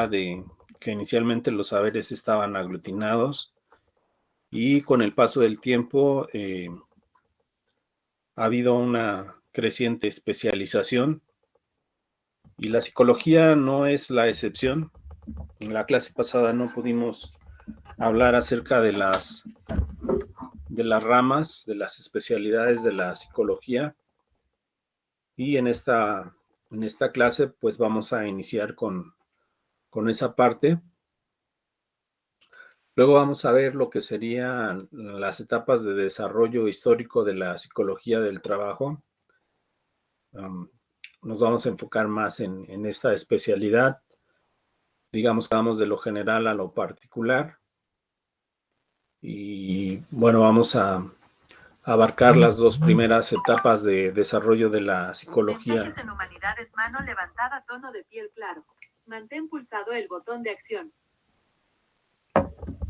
de que inicialmente los saberes estaban aglutinados y con el paso del tiempo ha habido una creciente especialización y la psicología no es la excepción. En la clase pasada no pudimos hablar acerca de las ramas, de las especialidades de la psicología, y en esta clase pues vamos a iniciar con esa parte. Luego vamos a ver lo que serían las etapas de desarrollo histórico de la psicología del trabajo. Nos vamos a enfocar más en esta especialidad. Digamos que vamos de lo general a lo particular. Y bueno, vamos a abarcar las dos primeras etapas de desarrollo de la psicología. Mensajes en humanidades, mano levantada, tono de piel claro. Mantén pulsado el botón de acción.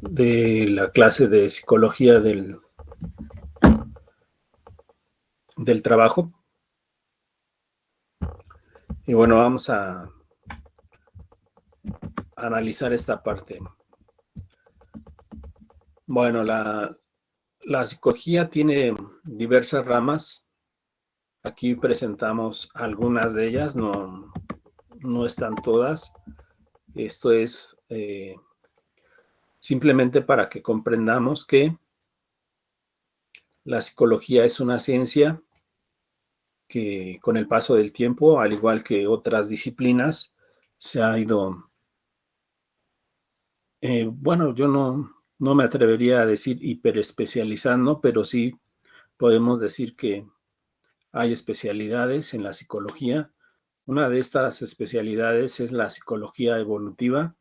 De la clase de psicología del trabajo. Y bueno, vamos a analizar esta parte. Bueno, la psicología tiene diversas ramas. Aquí presentamos algunas de ellas, no están todas. Esto es simplemente para que comprendamos que la psicología es una ciencia que con el paso del tiempo, al igual que otras disciplinas, se ha ido, bueno, yo no me atrevería a decir hiperespecializando, pero sí podemos decir que hay especialidades en la psicología. Una de estas especialidades es la psicología evolutiva,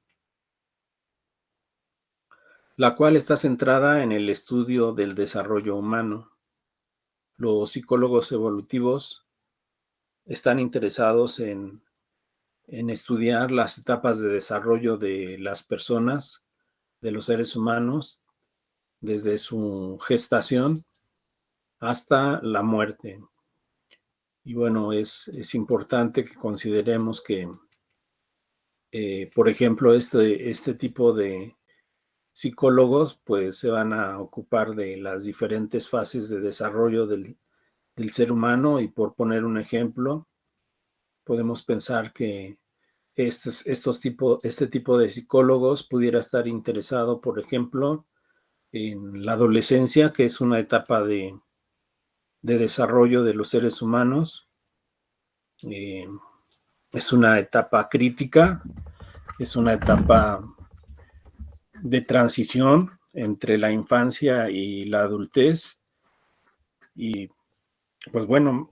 la cual está centrada en el estudio del desarrollo humano. Los psicólogos evolutivos están interesados en estudiar las etapas de desarrollo de las personas, de los seres humanos, desde su gestación hasta la muerte. Y bueno, es importante que consideremos que, por ejemplo, este tipo de psicólogos pues se van a ocupar de las diferentes fases de desarrollo del ser humano, y por poner un ejemplo, podemos pensar que este tipo de psicólogos pudiera estar interesado, por ejemplo, en la adolescencia, que es una etapa de desarrollo de los seres humanos. Es una etapa crítica, es una etapa de transición entre la infancia y la adultez. Y pues bueno,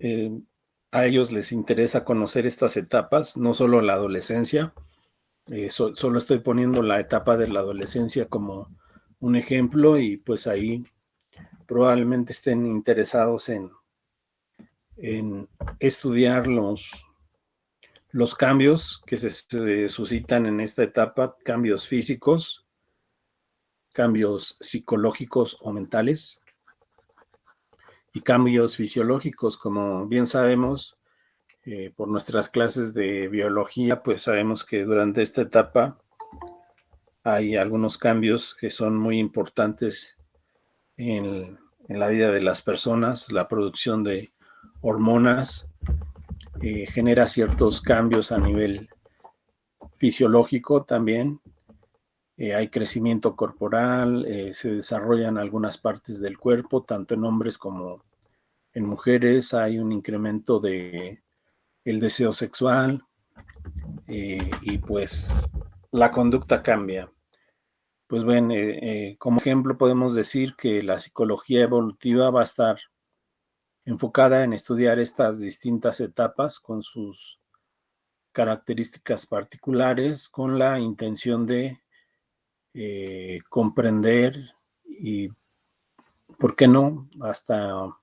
a ellos les interesa conocer estas etapas, no solo la adolescencia. Solo estoy poniendo la etapa de la adolescencia como un ejemplo, y pues ahí probablemente estén interesados en estudiar los cambios que se suscitan en esta etapa, cambios físicos, cambios psicológicos o mentales y cambios fisiológicos. Como bien sabemos, por nuestras clases de biología, pues sabemos que durante esta etapa hay algunos cambios que son muy importantes en la vida de las personas. La producción de hormonas genera ciertos cambios a nivel fisiológico también. Hay crecimiento corporal, se desarrollan algunas partes del cuerpo, tanto en hombres como en mujeres. Hay un incremento de el deseo sexual, y pues la conducta cambia. Pues ven, como ejemplo podemos decir que la psicología evolutiva va a estar enfocada en estudiar estas distintas etapas con sus características particulares, con la intención de comprender y, ¿por qué no?, hasta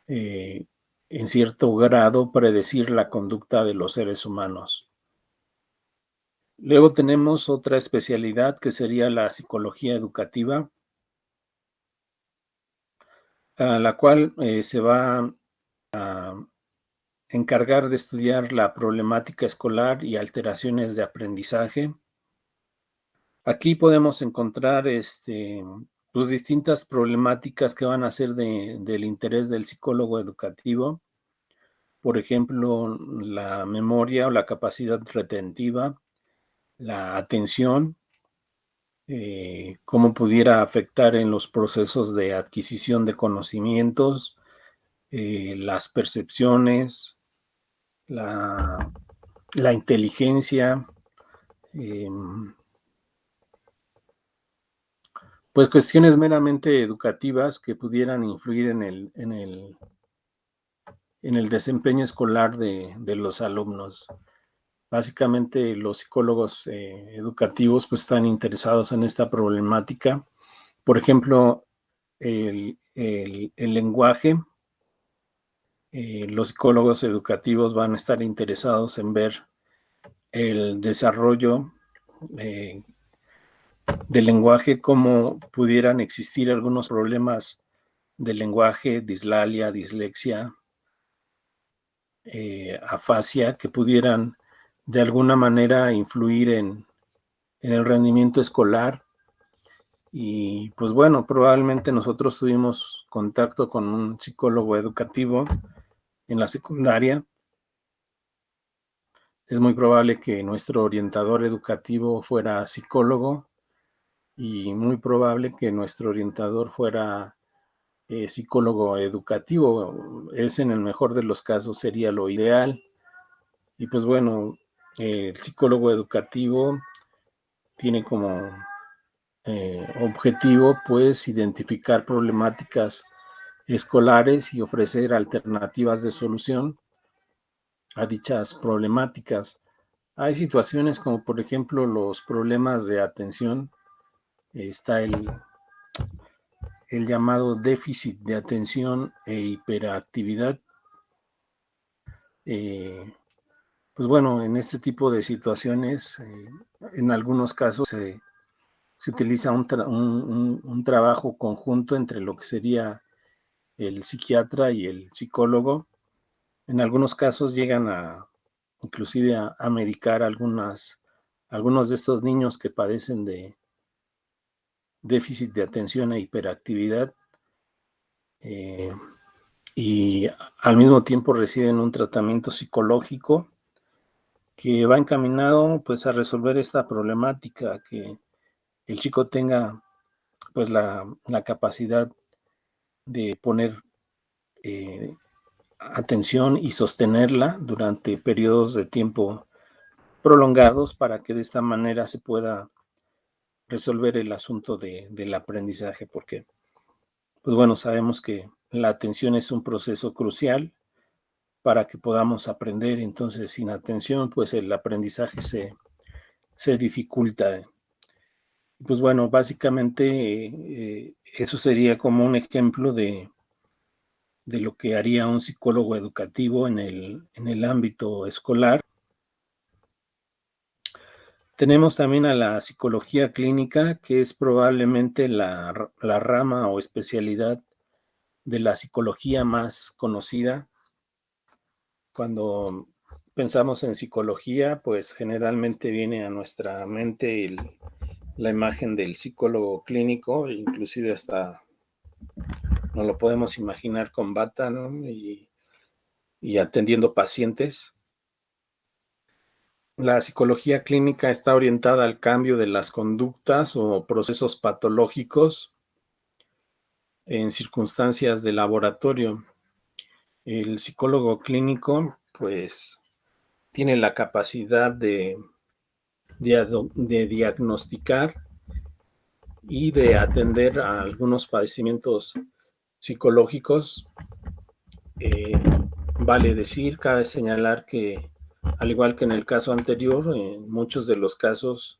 en cierto grado predecir la conducta de los seres humanos. Luego tenemos otra especialidad que sería la psicología educativa, a la cual se va a encargar de estudiar la problemática escolar y alteraciones de aprendizaje. Aquí podemos encontrar pues, distintas problemáticas que van a ser del interés del psicólogo educativo. Por ejemplo, la memoria o la capacidad retentiva, la atención, cómo pudiera afectar en los procesos de adquisición de conocimientos, las percepciones, la inteligencia, pues cuestiones meramente educativas que pudieran influir en el desempeño escolar de los alumnos. Básicamente los psicólogos educativos pues están interesados en esta problemática. Por ejemplo, el lenguaje. Los psicólogos educativos van a estar interesados en ver el desarrollo del lenguaje, cómo pudieran existir algunos problemas del lenguaje, dislalia, dislexia, afasia, que pudieran de alguna manera influir en el rendimiento escolar. Y pues bueno, probablemente nosotros tuvimos contacto con un psicólogo educativo en la secundaria. Es muy probable que nuestro orientador educativo fuera psicólogo y muy probable que nuestro orientador fuera psicólogo educativo. Es en el mejor de los casos sería lo ideal. Y pues bueno, el psicólogo educativo tiene como objetivo pues identificar problemáticas escolares y ofrecer alternativas de solución a dichas problemáticas. Hay situaciones como por ejemplo los problemas de atención. Está el llamado déficit de atención e hiperactividad. Pues bueno, en este tipo de situaciones, en algunos casos se utiliza un trabajo conjunto entre lo que sería el psiquiatra y el psicólogo. En algunos casos llegan inclusive a medicar algunos de estos niños que padecen de déficit de atención e hiperactividad, y al mismo tiempo reciben un tratamiento psicológico que va encaminado pues a resolver esta problemática, que el chico tenga pues la capacidad de poner atención y sostenerla durante periodos de tiempo prolongados para que de esta manera se pueda resolver el asunto del aprendizaje, porque pues bueno, sabemos que la atención es un proceso crucial para que podamos aprender. Entonces, sin atención, pues el aprendizaje se dificulta. Pues bueno, básicamente eso sería como un ejemplo de lo que haría un psicólogo educativo en el ámbito escolar. Tenemos también a la psicología clínica, que es probablemente la rama o especialidad de la psicología más conocida. Cuando pensamos en psicología, pues generalmente viene a nuestra mente la imagen del psicólogo clínico, inclusive hasta nos lo podemos imaginar con bata, ¿no? Y atendiendo pacientes. La psicología clínica está orientada al cambio de las conductas o procesos patológicos en circunstancias de laboratorio. El psicólogo clínico, pues, tiene la capacidad de diagnosticar y de atender a algunos padecimientos psicológicos. Vale decir, cabe señalar que, al igual que en el caso anterior, en muchos de los casos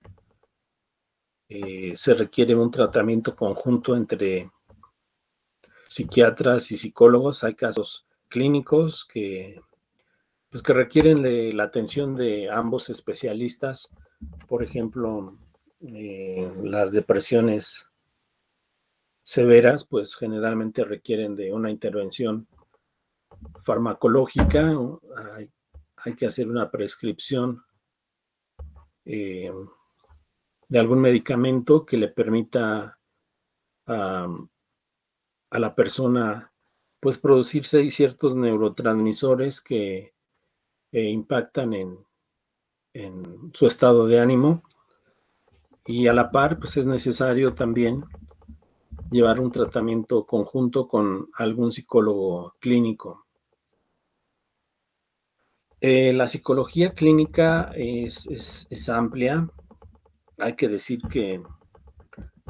se requiere un tratamiento conjunto entre psiquiatras y psicólogos. Hay casos clínicos pues, que requieren de la atención de ambos especialistas. Por ejemplo, las depresiones severas, pues generalmente requieren de una intervención farmacológica, hay que hacer una prescripción de algún medicamento que le permita a la persona pues producirse ciertos neurotransmisores que impactan en su estado de ánimo, y a la par pues es necesario también llevar un tratamiento conjunto con algún psicólogo clínico. La psicología clínica es amplia. Hay que decir que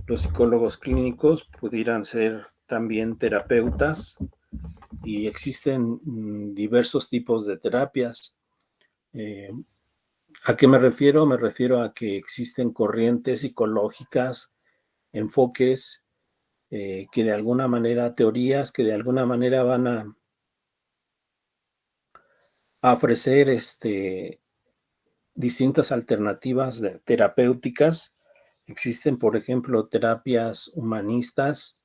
los psicólogos clínicos pudieran ser también terapeutas, y existen diversos tipos de terapias. ¿A qué me refiero? Me refiero a que existen corrientes psicológicas, enfoques que de alguna manera, teorías que de alguna manera van a ofrecer distintas alternativas terapéuticas. Existen, por ejemplo, terapias humanistas,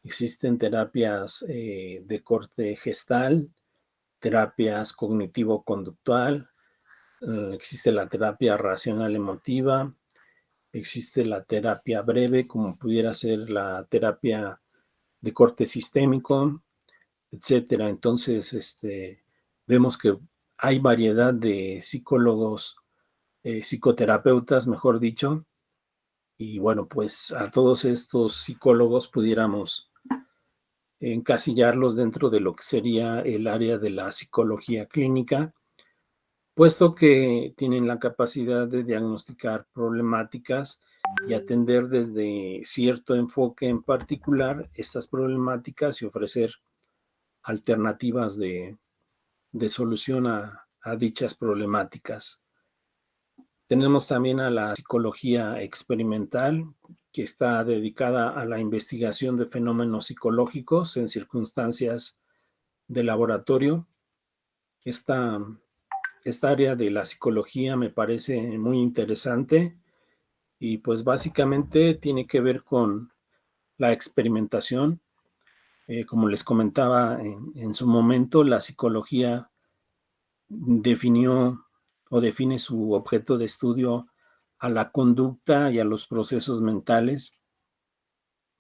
existen terapias de corte gestal, terapias cognitivo-conductual, existe la terapia racional emotiva, existe la terapia breve, como pudiera ser la terapia de corte sistémico, etcétera. Entonces, vemos que hay variedad de psicólogos, psicoterapeutas, mejor dicho, y bueno, pues a todos estos psicólogos pudiéramos encasillarlos dentro de lo que sería el área de la psicología clínica, puesto que tienen la capacidad de diagnosticar problemáticas y atender desde cierto enfoque en particular estas problemáticas y ofrecer alternativas de solución a dichas problemáticas. Tenemos también a la psicología experimental, que está dedicada a la investigación de fenómenos psicológicos en circunstancias de laboratorio. Esta área de la psicología me parece muy interesante, y pues básicamente tiene que ver con la experimentación. Como les comentaba en su momento, la psicología definió o define su objeto de estudio a la conducta y a los procesos mentales.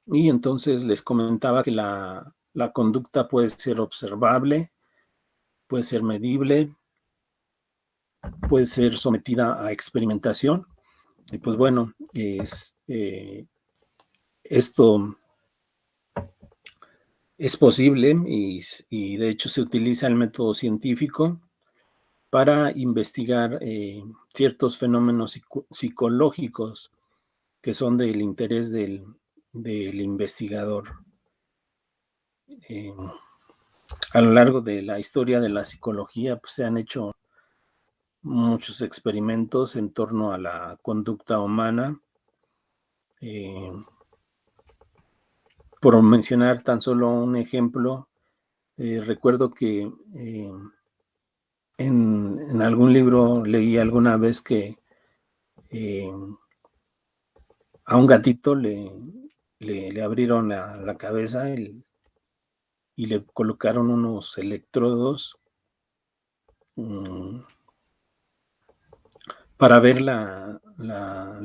Y entonces les comentaba que la conducta puede ser observable, puede ser medible, puede ser sometida a experimentación. Y pues bueno, esto es posible, y de hecho se utiliza el método científico para investigar ciertos fenómenos psicológicos que son del interés del investigador. A lo largo de la historia de la psicología, pues, se han hecho muchos experimentos en torno a la conducta humana. Por mencionar tan solo un ejemplo, recuerdo que en algún libro leí alguna vez que a un gatito le abrieron la cabeza y le colocaron unos electrodos para ver la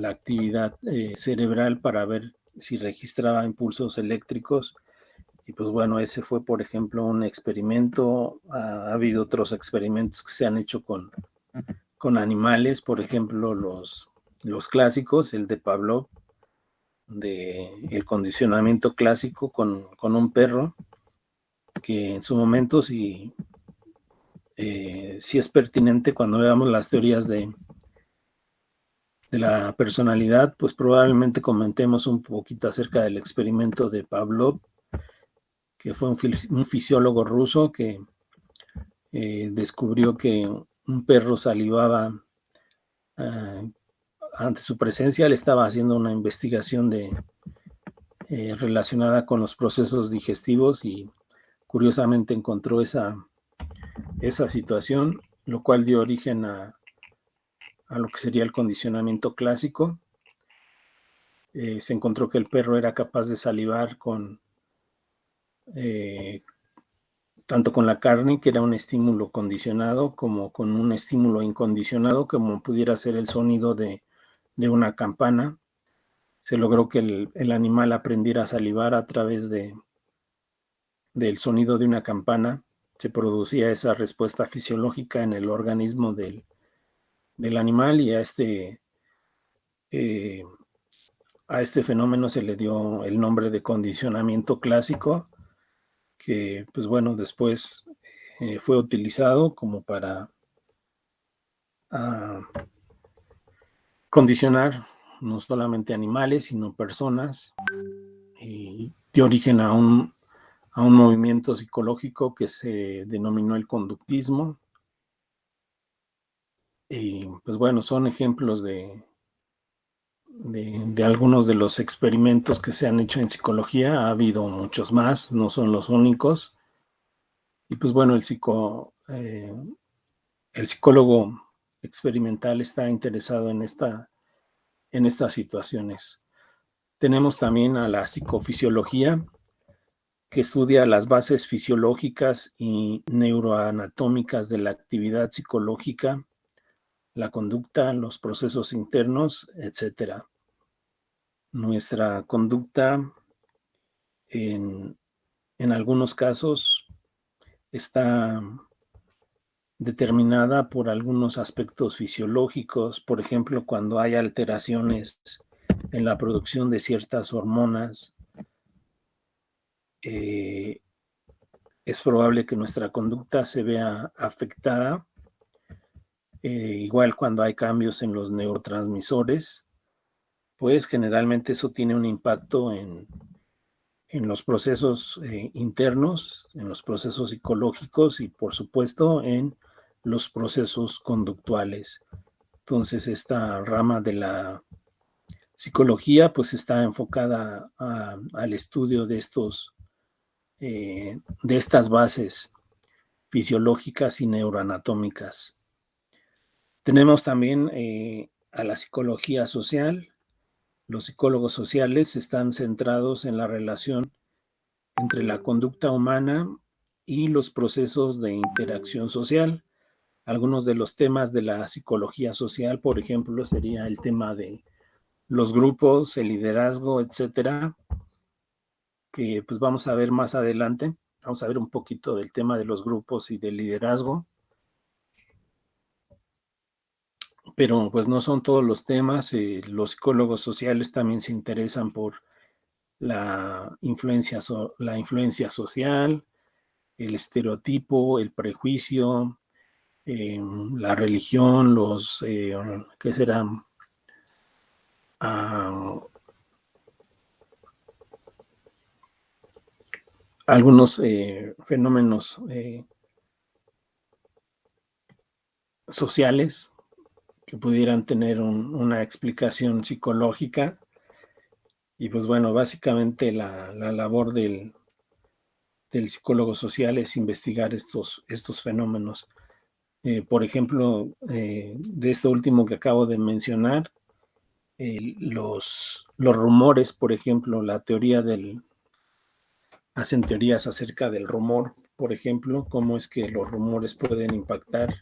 actividad cerebral, para ver si registraba impulsos eléctricos. Y pues bueno, ese fue, por ejemplo, un experimento. Ha habido otros experimentos que se han hecho con animales, por ejemplo, los clásicos, el de Pavlov, de el condicionamiento clásico con un perro, que en su momento sí es pertinente cuando veamos las teorías de la personalidad, pues probablemente comentemos un poquito acerca del experimento de Pavlov, que fue un fisiólogo ruso que descubrió que un perro salivaba ante su presencia. Le estaba haciendo una investigación relacionada con los procesos digestivos, y curiosamente encontró esa situación, lo cual dio origen a lo que sería el condicionamiento clásico. Se encontró que el perro era capaz de salivar con tanto con la carne, que era un estímulo condicionado, como con un estímulo incondicionado, como pudiera ser el sonido de una campana. Se logró que el animal aprendiera a salivar a través del sonido de una campana. Se producía esa respuesta fisiológica en el organismo del animal, y a este fenómeno se le dio el nombre de condicionamiento clásico, que pues bueno, después fue utilizado como para condicionar no solamente animales, sino personas, y dio origen a un movimiento psicológico que se denominó el conductismo. Y pues bueno, son ejemplos de algunos de los experimentos que se han hecho en psicología. Ha habido muchos más, no son los únicos. Y pues bueno, el psicólogo experimental está interesado en estas situaciones. Tenemos también a la psicofisiología, que estudia las bases fisiológicas y neuroanatómicas de la actividad psicológica, la conducta, los procesos internos, etcétera. Nuestra conducta, en algunos casos, está determinada por algunos aspectos fisiológicos. Por ejemplo, cuando hay alteraciones en la producción de ciertas hormonas, es probable que nuestra conducta se vea afectada. Igual cuando hay cambios en los neurotransmisores, pues generalmente eso tiene un impacto en los procesos internos, en los procesos psicológicos y por supuesto en los procesos conductuales. Entonces esta rama de la psicología pues está enfocada al estudio de estas bases fisiológicas y neuroanatómicas. Tenemos también a la psicología social. Los psicólogos sociales están centrados en la relación entre la conducta humana y los procesos de interacción social. Algunos de los temas de la psicología social, por ejemplo, sería el tema de los grupos, el liderazgo, etcétera, que pues vamos a ver más adelante. Vamos a ver un poquito del tema de los grupos y del liderazgo, pero pues no son todos los temas. Los psicólogos sociales también se interesan por la influencia social, el estereotipo, el prejuicio, la religión, ¿qué serán? Algunos fenómenos sociales que pudieran tener una explicación psicológica. Y pues bueno, básicamente la labor del psicólogo social es investigar estos fenómenos. Por ejemplo, de esto último que acabo de mencionar, los rumores, por ejemplo, hacen teorías acerca del rumor, por ejemplo, cómo es que los rumores pueden impactar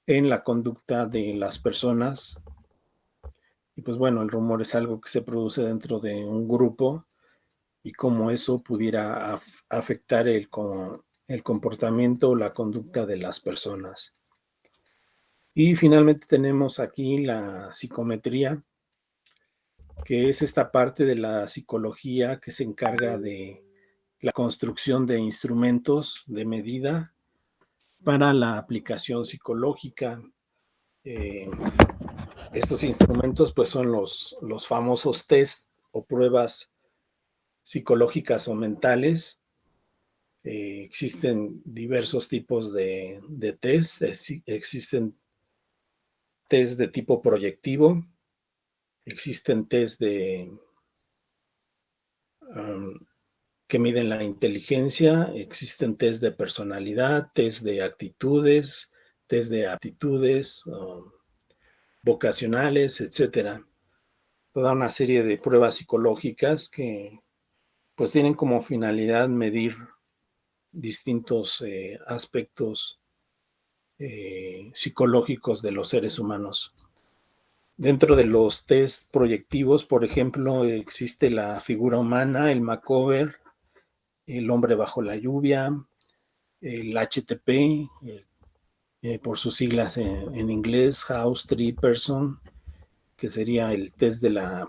en la conducta de las personas. Y pues bueno, el rumor es algo que se produce dentro de un grupo, y cómo eso pudiera afectar el comportamiento o la conducta de las personas. Y finalmente tenemos aquí la psicometría, que es esta parte de la psicología que se encarga de la construcción de instrumentos de medida para la aplicación psicológica. Estos instrumentos pues son los famosos test o pruebas psicológicas o mentales. Existen diversos tipos de test. Existen test de tipo proyectivo, existen test que miden la inteligencia, existen test de personalidad, test de actitudes, test de aptitudes vocacionales, etcétera. Toda una serie de pruebas psicológicas que pues tienen como finalidad medir distintos aspectos psicológicos de los seres humanos. Dentro de los test proyectivos, por ejemplo, existe la figura humana, el Macover, el hombre bajo la lluvia, el HTP, por sus siglas en inglés, House, Tree, Person, que sería el test de la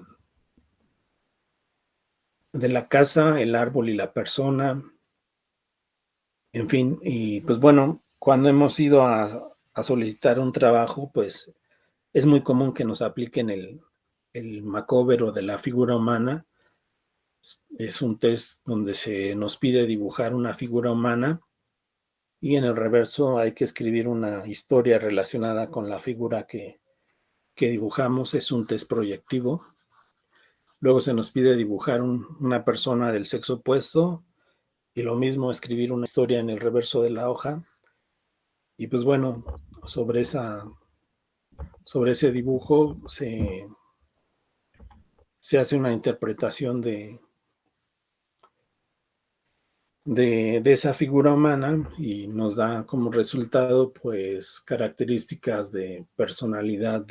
casa, el árbol y la persona, en fin. Y pues bueno, cuando hemos ido a solicitar un trabajo, pues es muy común que nos apliquen el Macover o de la figura humana. Es un test donde se nos pide dibujar una figura humana y en el reverso hay que escribir una historia relacionada con la figura que dibujamos. Es un test proyectivo. Luego se nos pide dibujar una persona del sexo opuesto y lo mismo escribir una historia en el reverso de la hoja. Y pues bueno, sobre ese dibujo se hace una interpretación de esa figura humana y nos da como resultado pues características de personalidad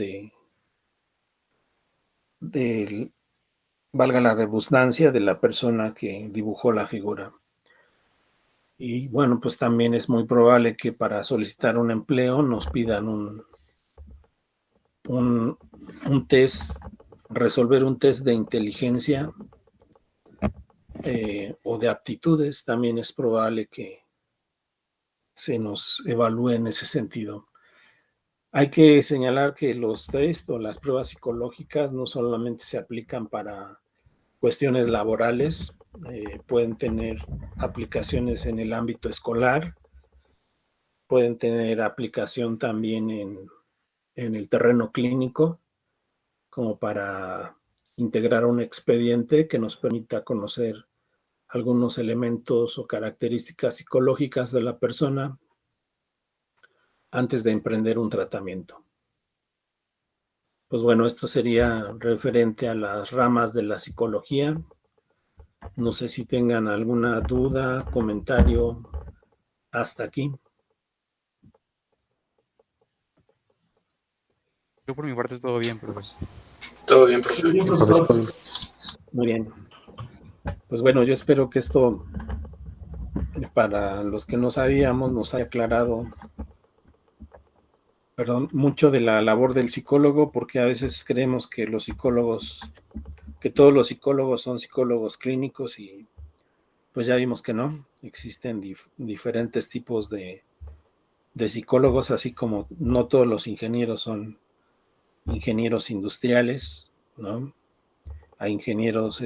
valga la redundancia, de la persona que dibujó la figura. Y bueno, pues también es muy probable que para solicitar un empleo nos pidan un test, resolver un test de inteligencia o de aptitudes. También es probable que se nos evalúe en ese sentido. Hay que señalar que los test o las pruebas psicológicas no solamente se aplican para cuestiones laborales, pueden tener aplicaciones en el ámbito escolar, pueden tener aplicación también en el terreno clínico, como para integrar un expediente que nos permita conocer algunos elementos o características psicológicas de la persona antes de emprender un tratamiento. Pues bueno, esto sería referente a las ramas de la psicología. No sé si tengan alguna duda, comentario hasta aquí. Yo por mi parte todo bien, profesor. Todo bien, profesor. Muy bien. Pues bueno, yo espero que esto, para los que no sabíamos, nos haya aclarado, mucho de la labor del psicólogo, porque a veces creemos que todos los psicólogos son psicólogos clínicos y pues ya vimos que no. Existen diferentes tipos de psicólogos, así como no todos los ingenieros son ingenieros industriales, ¿no? Hay ingenieros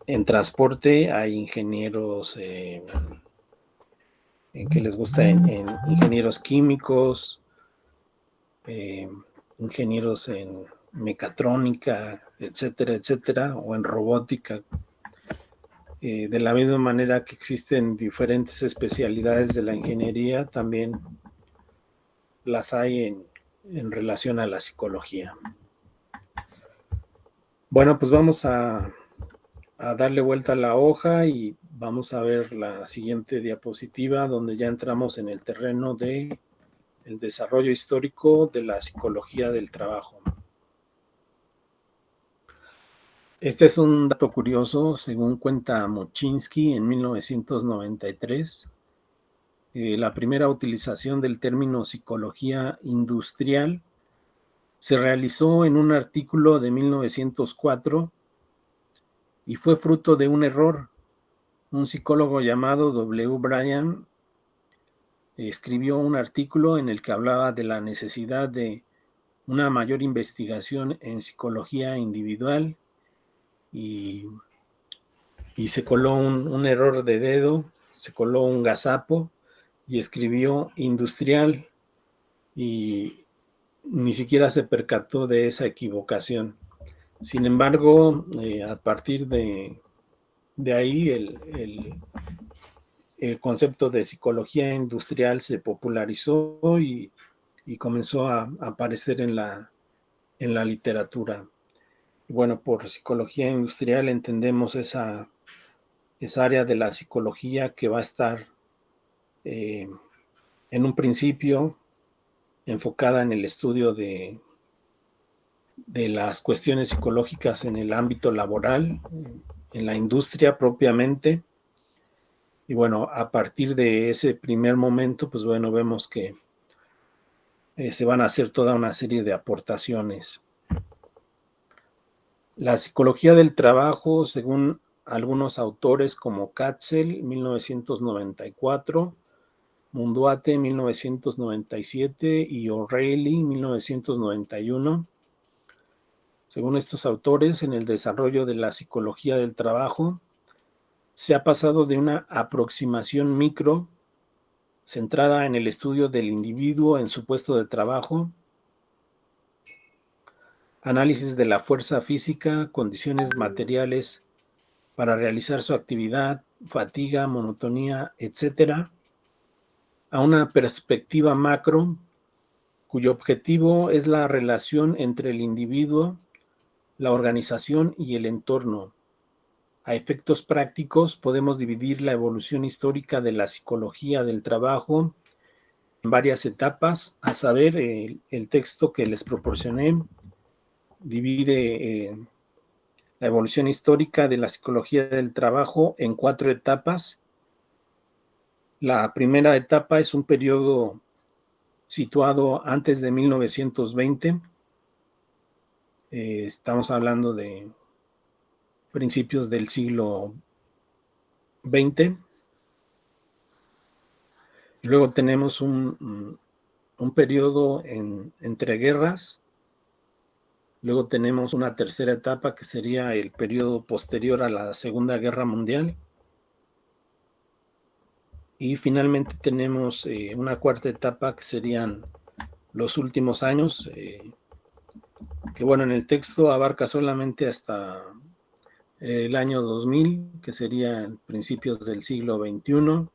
en transporte, hay ingenieros que les gusta en ingenieros químicos, ingenieros en mecatrónica, etcétera, etcétera, o en robótica. De la misma manera que existen diferentes especialidades de la ingeniería, también las hay en relación a la psicología. Bueno, pues vamos a darle vuelta a la hoja y vamos a ver la siguiente diapositiva, donde ya entramos en el terreno de el desarrollo histórico de la psicología del trabajo. Este es un dato curioso, según cuenta Mochinsky en 1993. La primera utilización del término psicología industrial se realizó en un artículo de 1904 y fue fruto de un error. Un psicólogo llamado W. Bryan escribió un artículo en el que hablaba de la necesidad de una mayor investigación en psicología individual y se coló un error de dedo, se coló un gazapo y escribió industrial y ni siquiera se percató de esa equivocación. Sin embargo, a partir de ahí el concepto de psicología industrial se popularizó y comenzó a aparecer en la literatura. Bueno, por psicología industrial entendemos esa esa área de la psicología que va a estar en un principio enfocada en el estudio de las cuestiones psicológicas en el ámbito laboral, en la industria propiamente. Y bueno, a partir de ese primer momento, pues bueno, vemos que se van a hacer toda una serie de aportaciones. La psicología del trabajo, según algunos autores como Katzel, 1994, Munduate, 1997 y O'Reilly, 1991. Según estos autores, en el desarrollo de la psicología del trabajo, se ha pasado de una aproximación micro centrada en el estudio del individuo en su puesto de trabajo, análisis de la fuerza física, condiciones materiales para realizar su actividad, fatiga, monotonía, etc., a una perspectiva macro, cuyo objetivo es la relación entre el individuo, la organización y el entorno. A efectos prácticos, podemos dividir la evolución histórica de la psicología del trabajo en varias etapas, a saber, el texto que les proporcioné divide la evolución histórica de la psicología del trabajo en 4 etapas. La primera etapa es un periodo situado antes de 1920. Estamos hablando de principios del siglo XX. Luego tenemos un periodo entre guerras. Luego tenemos una tercera etapa que sería el periodo posterior a la Segunda Guerra Mundial. Y finalmente tenemos una cuarta etapa que serían los últimos años, que bueno, en el texto abarca solamente hasta el año 2000, que serían principios del siglo XXI,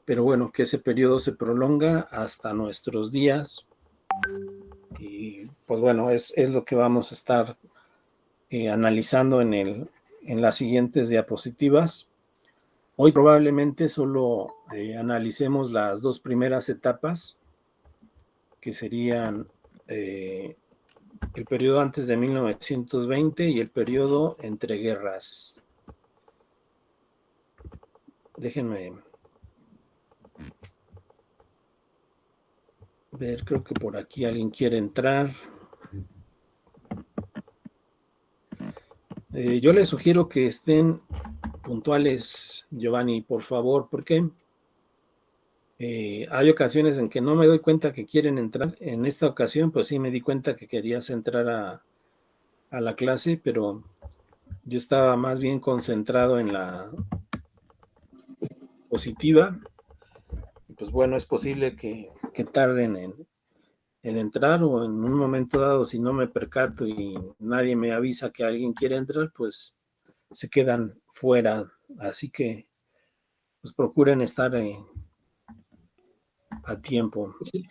pero bueno, que ese periodo se prolonga hasta nuestros días. Y pues bueno, es lo que vamos a estar analizando en las siguientes diapositivas. Hoy probablemente solo analicemos las 2 primeras etapas, que serían el periodo antes de 1920 y el periodo entre guerras. Déjenme ver, creo que por aquí alguien quiere entrar. Yo les sugiero que estén puntuales, Giovanni, por favor, porque hay ocasiones en que no me doy cuenta que quieren entrar. En esta ocasión, pues sí me di cuenta que querías entrar a la clase, pero yo estaba más bien concentrado en la positiva. Pues bueno, es posible que tarden en entrar, o en un momento dado, si no me percato y nadie me avisa que alguien quiere entrar, pues se quedan fuera. Así que pues procuren estar a tiempo. Sí,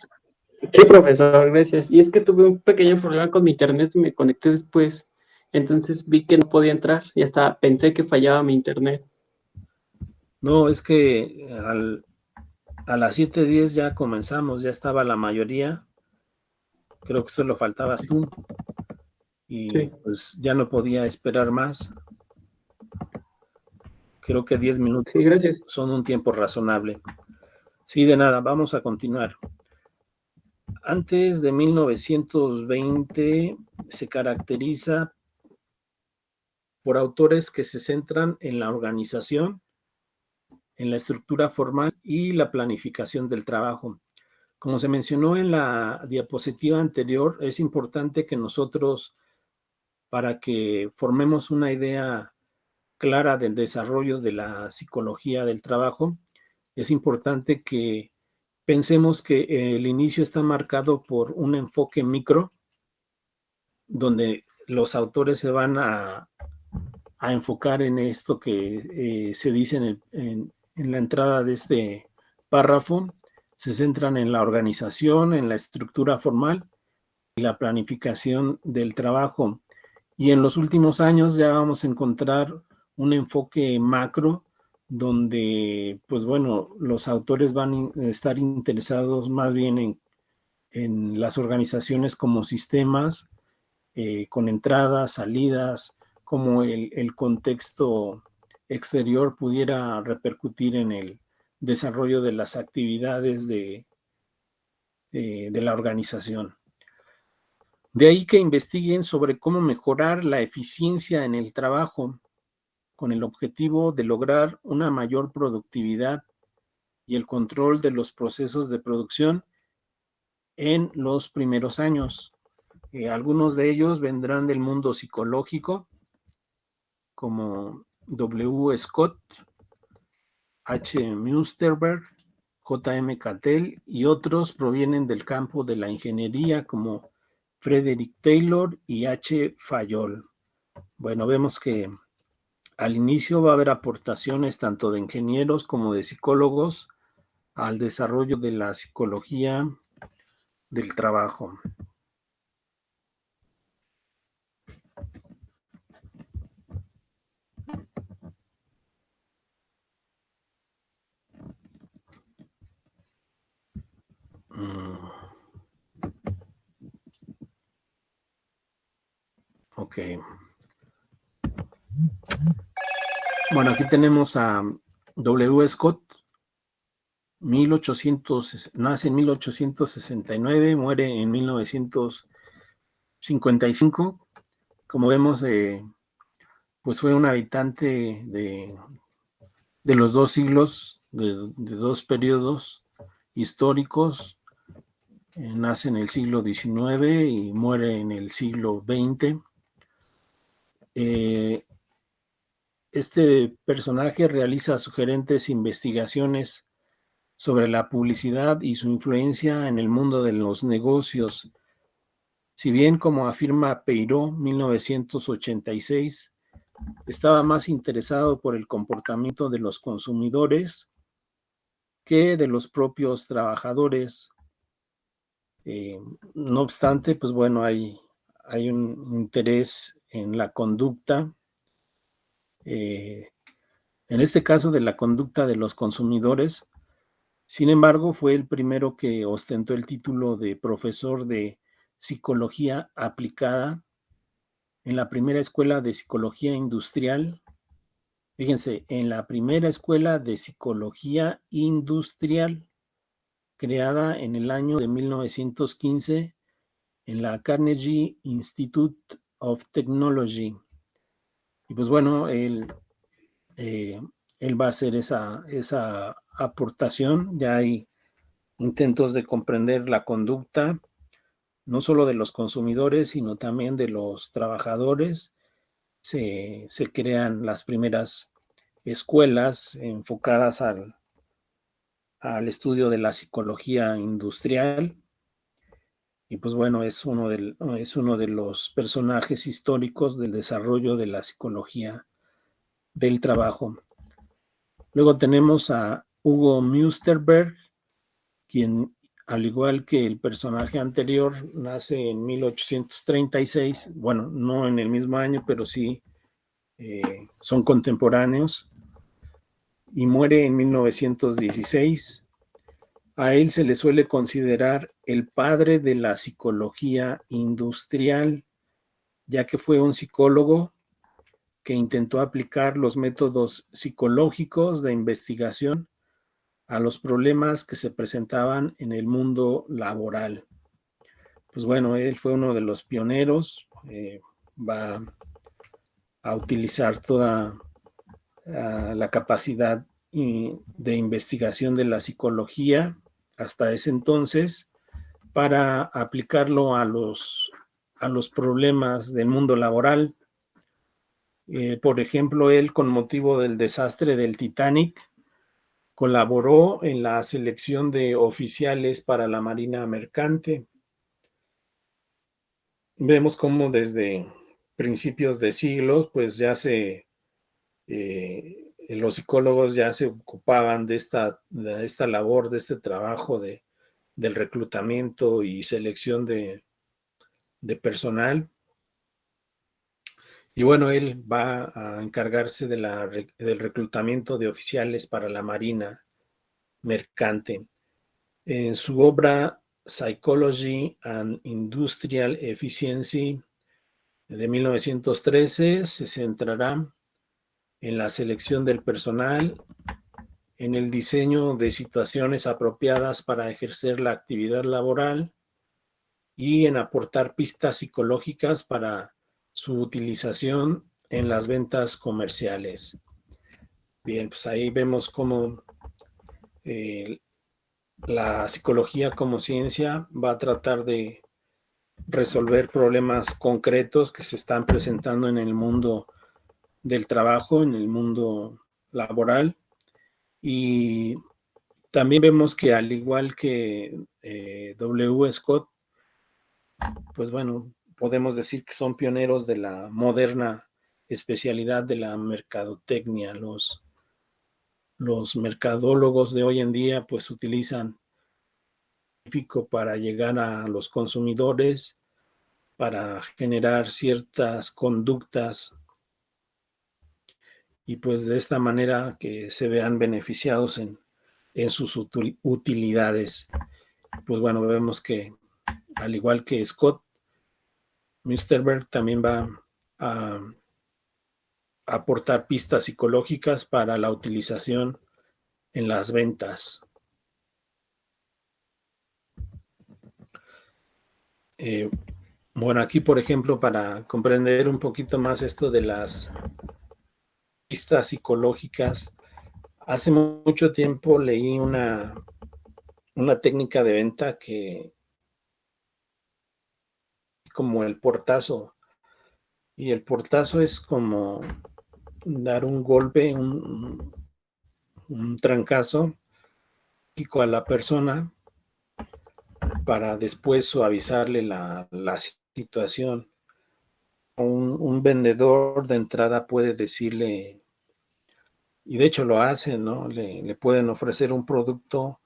profesor, gracias. Y es que tuve un pequeño problema con mi internet y me conecté después. Entonces vi que no podía entrar y hasta pensé que fallaba mi internet. No, es que a las 7:10 ya comenzamos, ya estaba la mayoría. Creo que solo faltabas tú. Y sí, pues ya no podía esperar más. Creo que 10 minutos sí, gracias. Son un tiempo razonable. Sí, de nada, vamos a continuar. Antes de 1920 se caracteriza por autores que se centran en la organización, en la estructura formal y la planificación del trabajo. Como se mencionó en la diapositiva anterior, es importante que nosotros, para que formemos una idea clara del desarrollo de la psicología del trabajo, es importante que pensemos que el inicio está marcado por un enfoque micro, donde los autores se van a enfocar en esto que se dice en la entrada de este párrafo. Se centran en la organización, en la estructura formal y la planificación del trabajo. Y en los últimos años ya vamos a encontrar un enfoque macro, donde, pues bueno, los autores van a estar interesados más bien en las organizaciones como sistemas, con entradas, salidas, cómo el contexto exterior pudiera repercutir en el desarrollo de las actividades de la organización. De ahí que investiguen sobre cómo mejorar la eficiencia en el trabajo con el objetivo de lograr una mayor productividad y el control de los procesos de producción en los primeros años. Algunos de ellos vendrán del mundo psicológico, como W. Scott, H. Münsterberg, J. M. Cattell, y otros provienen del campo de la ingeniería, como Frederick Taylor y H. Fayol. Bueno, vemos que al inicio va a haber aportaciones tanto de ingenieros como de psicólogos al desarrollo de la psicología del trabajo. Ok. Bueno, aquí tenemos a W. Scott, nace en 1869, muere en 1955. Como vemos, pues fue un habitante de los dos siglos, de dos periodos históricos. Nace en el siglo XIX y muere en el siglo XX. Este personaje realiza sugerentes investigaciones sobre la publicidad y su influencia en el mundo de los negocios. Si bien, como afirma Peiró, 1986, estaba más interesado por el comportamiento de los consumidores que de los propios trabajadores. No obstante, pues bueno, hay un interés en la conducta, en este caso de la conducta de los consumidores. Sin embargo, fue el primero que ostentó el título de profesor de psicología aplicada en la primera escuela de psicología industrial. Fíjense, en la primera escuela de psicología industrial creada en el año de 1915 en la Carnegie Institute of Technology. Y pues bueno, él va a hacer esa aportación. Ya hay intentos de comprender la conducta, no solo de los consumidores, sino también de los trabajadores. Se crean las primeras escuelas enfocadas al estudio de la psicología industrial. Y pues bueno, es uno de los personajes históricos del desarrollo de la psicología del trabajo. Luego tenemos a Hugo Münsterberg, quien, al igual que el personaje anterior, nace en 1836. Bueno, no en el mismo año, pero sí son contemporáneos, y muere en 1916. A él se le suele considerar el padre de la psicología industrial, ya que fue un psicólogo que intentó aplicar los métodos psicológicos de investigación a los problemas que se presentaban en el mundo laboral. Pues bueno, él fue uno de los pioneros, va a utilizar toda la capacidad de investigación de la psicología hasta ese entonces para aplicarlo a los problemas del mundo laboral. Por ejemplo, él, con motivo del desastre del Titanic, colaboró en la selección de oficiales para la Marina Mercante. Vemos cómo desde principios de siglo, pues ya los psicólogos ya se ocupaban de esta labor, de este trabajo del reclutamiento y selección de personal. Y bueno, él va a encargarse del reclutamiento de oficiales para la Marina Mercante. En su obra Psychology and Industrial Efficiency de 1913 se centrará en la selección del personal, en el diseño de situaciones apropiadas para ejercer la actividad laboral y en aportar pistas psicológicas para su utilización en las ventas comerciales. Bien, pues ahí vemos cómo la psicología como ciencia va a tratar de resolver problemas concretos que se están presentando en el mundo del trabajo, en el mundo laboral. Y también vemos que al igual que W. Scott, pues bueno, podemos decir que son pioneros de la moderna especialidad de la mercadotecnia. Los mercadólogos de hoy en día pues utilizan para llegar a los consumidores, para generar ciertas conductas y pues de esta manera que se vean beneficiados en sus utilidades. Pues bueno, vemos que al igual que Scott, Musterberg también va a aportar pistas psicológicas para la utilización en las ventas. Bueno, aquí por ejemplo, para comprender un poquito más esto de las pistas psicológicas, hace mucho tiempo leí una técnica de venta que es como el portazo. Y el portazo es como dar un golpe, un trancazo a la persona para después suavizarle la situación. Un vendedor de entrada puede decirle, y de hecho lo hacen, ¿no? Le pueden ofrecer un producto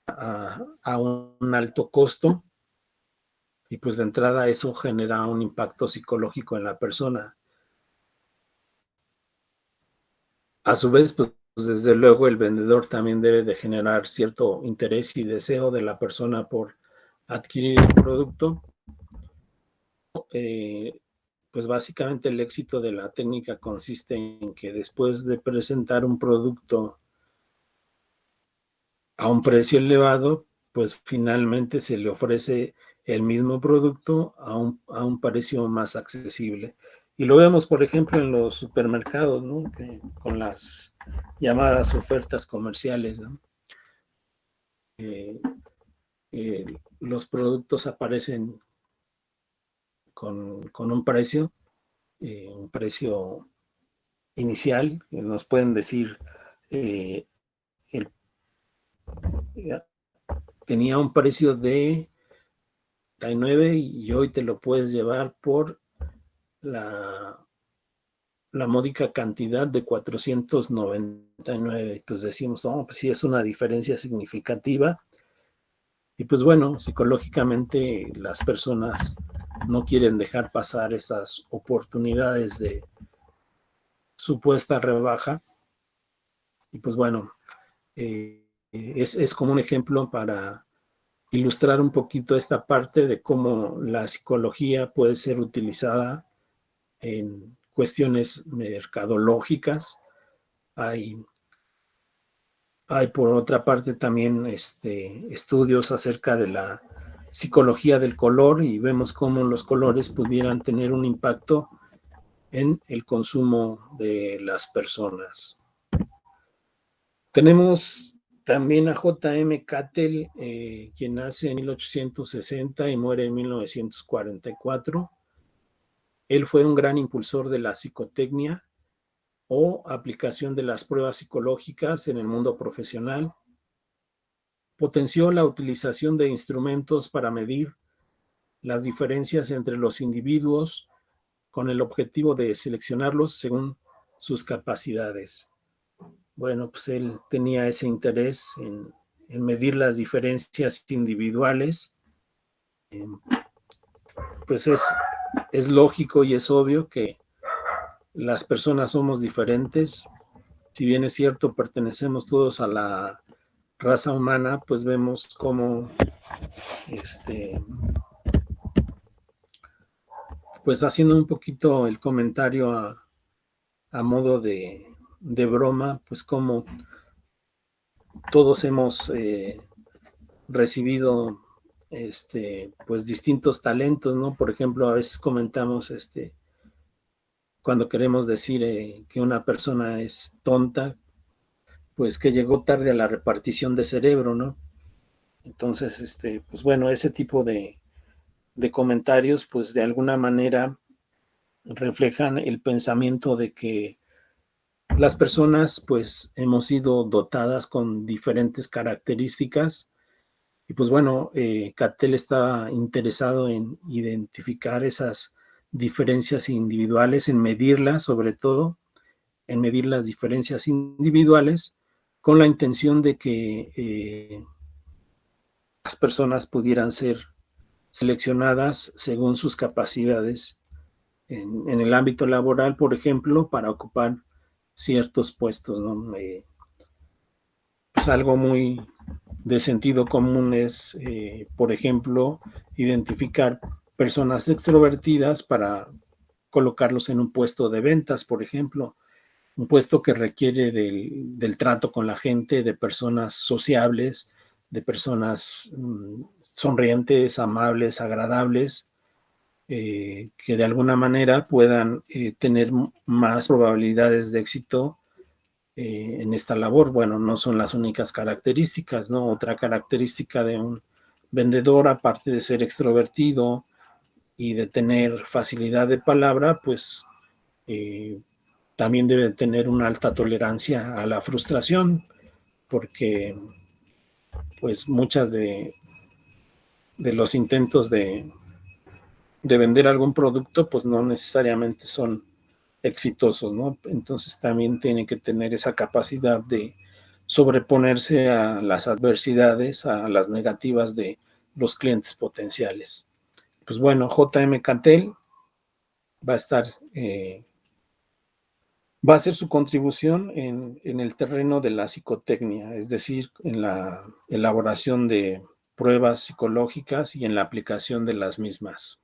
a un alto costo y pues de entrada eso genera un impacto psicológico en la persona. A su vez, pues desde luego el vendedor también debe de generar cierto interés y deseo de la persona por adquirir el producto. Pues básicamente el éxito de la técnica consiste en que después de presentar un producto a un precio elevado, pues finalmente se le ofrece el mismo producto a un precio más accesible. Y lo vemos, por ejemplo, en los supermercados, ¿no? Con las llamadas ofertas comerciales, ¿no? Los productos aparecen con un precio inicial, que nos pueden decir, tenía un precio de 39 y hoy te lo puedes llevar por la módica cantidad de 499. Pues decimos, oh, pues sí, es una diferencia significativa. Y pues bueno, psicológicamente las personas no quieren dejar pasar esas oportunidades de supuesta rebaja. Y pues bueno, es como un ejemplo para ilustrar un poquito esta parte de cómo la psicología puede ser utilizada en cuestiones mercadológicas. Hay por otra parte también estudios acerca de la psicología del color y vemos cómo los colores pudieran tener un impacto en el consumo de las personas. Tenemos también a J.M. Cattell, quien nace en 1860 y muere en 1944. Él fue un gran impulsor de la psicotecnia o aplicación de las pruebas psicológicas en el mundo profesional. Potenció la utilización de instrumentos para medir las diferencias entre los individuos con el objetivo de seleccionarlos según sus capacidades. Bueno, pues él tenía ese interés en medir las diferencias individuales. Pues es es lógico y es obvio que las personas somos diferentes. Si bien es cierto, pertenecemos todos a la raza humana, pues vemos cómo pues haciendo un poquito el comentario a modo de broma, pues como todos hemos recibido pues distintos talentos, ¿no? Por ejemplo, a veces comentamos cuando queremos decir que una persona es tonta, pues que llegó tarde a la repartición de cerebro, ¿no? Entonces, pues bueno, ese tipo de comentarios, pues de alguna manera reflejan el pensamiento de que las personas, pues hemos sido dotadas con diferentes características y pues bueno, Cattell está interesado en identificar esas diferencias individuales, en medirlas sobre todo, en medir las diferencias individuales con la intención de que las personas pudieran ser seleccionadas según sus capacidades en el ámbito laboral, por ejemplo, para ocupar ciertos puestos, ¿no? Pues algo muy de sentido común es, por ejemplo, identificar personas extrovertidas para colocarlos en un puesto de ventas, por ejemplo, un puesto que requiere del trato con la gente, de personas sociables, de personas sonrientes, amables, agradables, que de alguna manera puedan tener más probabilidades de éxito en esta labor. Bueno, no son las únicas características, ¿no? Otra característica de un vendedor, aparte de ser extrovertido y de tener facilidad de palabra, pues también debe tener una alta tolerancia a la frustración, porque pues muchas de los intentos de vender algún producto, pues no necesariamente son exitosos, ¿no? Entonces también tiene que tener esa capacidad de sobreponerse a las adversidades, a las negativas de los clientes potenciales. Pues bueno, J.M. Cattell va a estar, va a hacer su contribución en el terreno de la psicotecnia, es decir, en la elaboración de pruebas psicológicas y en la aplicación de las mismas.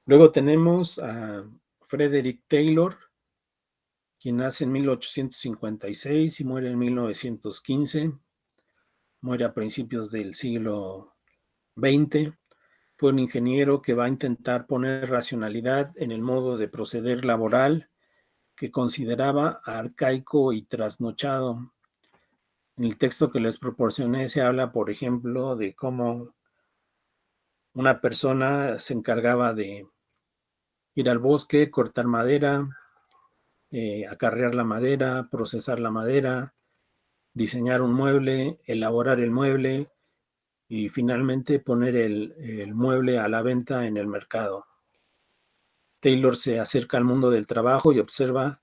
Luego tenemos a Frederick Taylor, quien nace en 1856 y muere en 1915. Muere a principios del siglo XX. Fue un ingeniero que va a intentar poner racionalidad en el modo de proceder laboral que consideraba arcaico y trasnochado. En el texto que les proporcioné se habla, por ejemplo, de cómo una persona se encargaba de ir al bosque, cortar madera, acarrear la madera, procesar la madera, diseñar un mueble, elaborar el mueble y finalmente poner el mueble a la venta en el mercado. Taylor se acerca al mundo del trabajo y observa